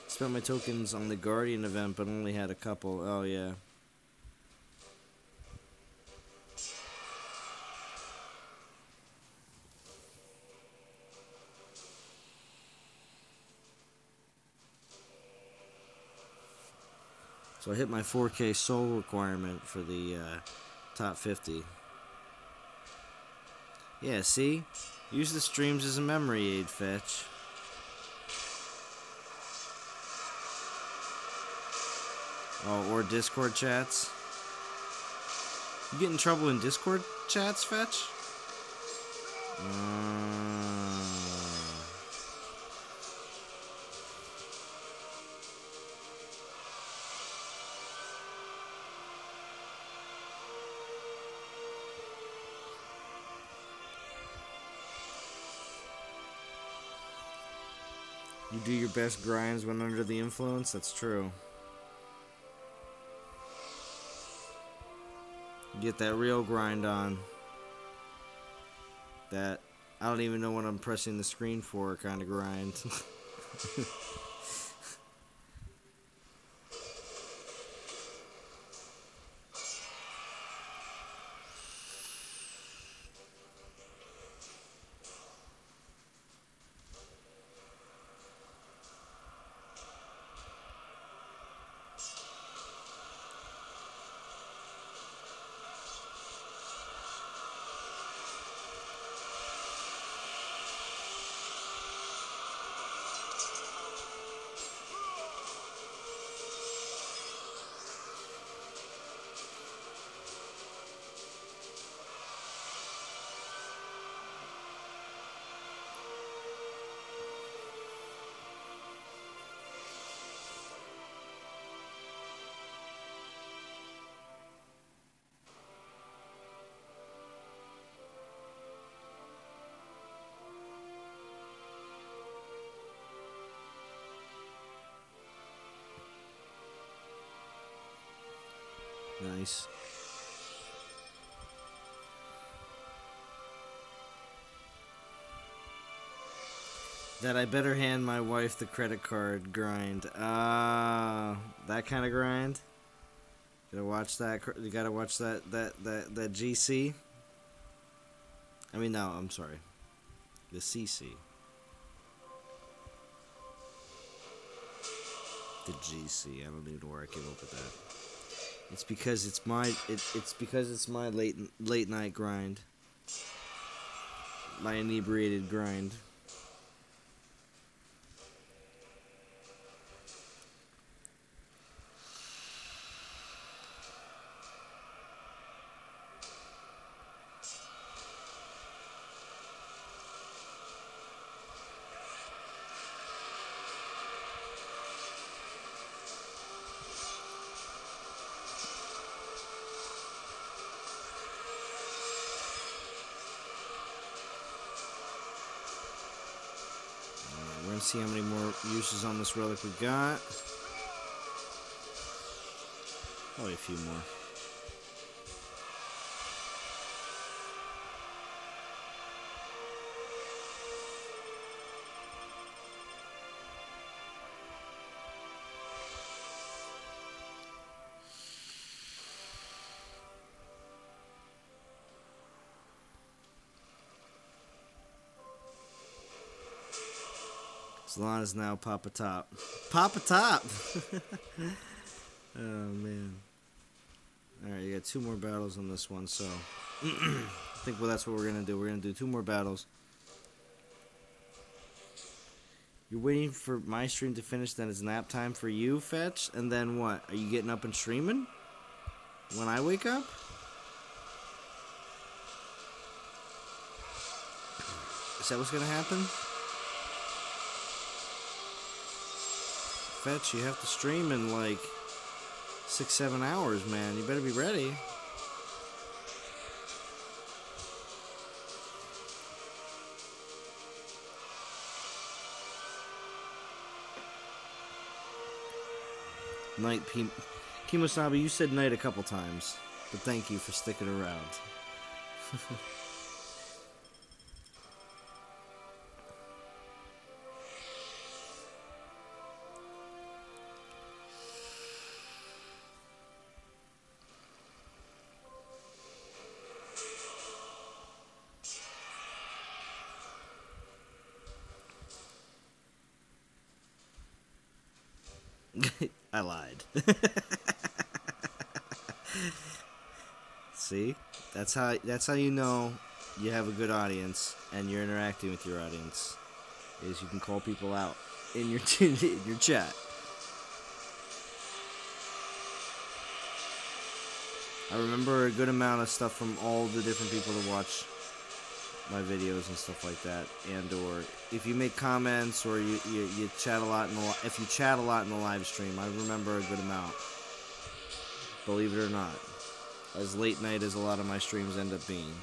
Spent my tokens on the Guardian event, but only had a couple. Oh yeah. So I hit my 4K soul requirement for the top 50. Yeah, see? Use the streams as a memory aid, Fetch. Oh, or Discord chats. You get in trouble in Discord chats, Fetch? You do your best grinds when under the influence? That's true. You get that real grind on. That I don't even know what I'm pressing the screen for kind of grind. Nice. That I better hand my wife the credit card grind. That kind of grind. Gotta watch that. You gotta watch that GC. I mean, no, I'm sorry. The CC. The GC. I don't even know where I came up with that. It's because it's my late night grind. My inebriated grind. See how many more uses on this relic we got. Probably a few more. Salon is now Papa Top. Papa Top! Oh, man. Alright, you got 2 more battles on this one, so... I think that's what we're going to do. We're going to do 2 more battles. You're waiting for my stream to finish, then it's nap time for you, Fetch? And then what? Are you getting up and streaming? When I wake up? Is that what's gonna happen? Fetch, you have to stream in like 6-7 hours, man. You better be ready. Night, Kimosabi, you said night a couple times, but thank you for sticking around. I lied. See? That's how you know you have a good audience and you're interacting with your audience. Is you can call people out in your in your chat. I remember a good amount of stuff from all the different people that watch my videos and stuff like that, and or if you make comments or you chat a lot if you chat a lot in the live stream, I remember a good amount. Believe it or not, as late night as a lot of my streams end up being.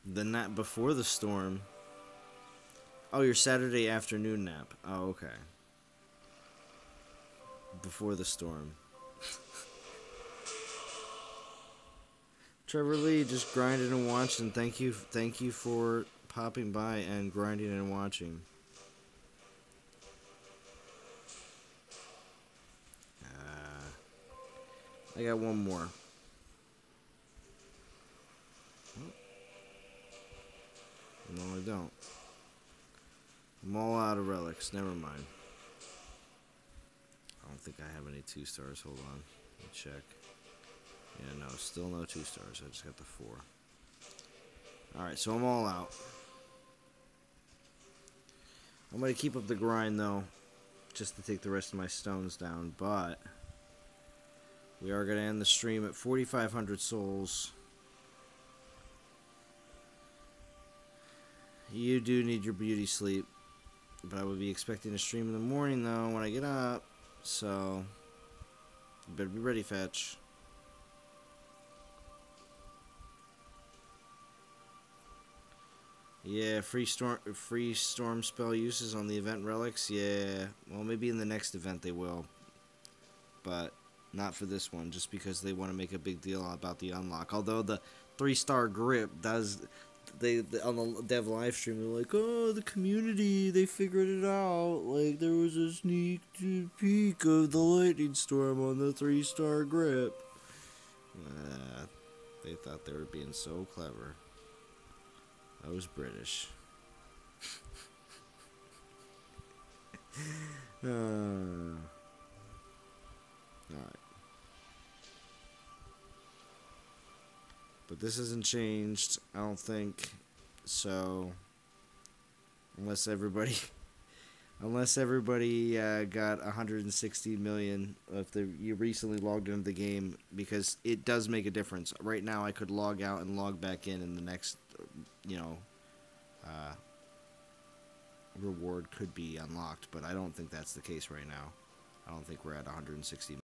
The night before the storm. Oh, your Saturday afternoon nap. Oh, okay. Before the storm. Trevor Lee, just grinding and watching. Thank you for popping by and grinding and watching. I got one more. No, I don't. I'm all out of relics. Never mind. I don't think I have any 2 stars. Hold on. Let me check. Yeah, no. Still no 2 stars. I just got the 4. Alright, so I'm all out. I'm going to keep up the grind, though. Just to take the rest of my stones down. But we are going to end the stream at 4,500 souls. You do need your beauty sleep. But I would be expecting a stream in the morning, though, when I get up. So, you better be ready, Fetch. Yeah, free storm spell uses on the event relics. Yeah, well, maybe in the next event they will. But not for this one, just because they want to make a big deal about the unlock. Although the 3-star grip does... They on the dev live stream, they're like, oh, the community, they figured it out. Like, there was a sneak peek of the lightning storm on the 3-star grip. They thought they were being so clever. I was British. Alright. But this hasn't changed, I don't think. So, unless everybody got 160 million, if you recently logged into the game, because it does make a difference. Right now, I could log out and log back in, and the next, reward could be unlocked. But I don't think that's the case right now. I don't think we're at 160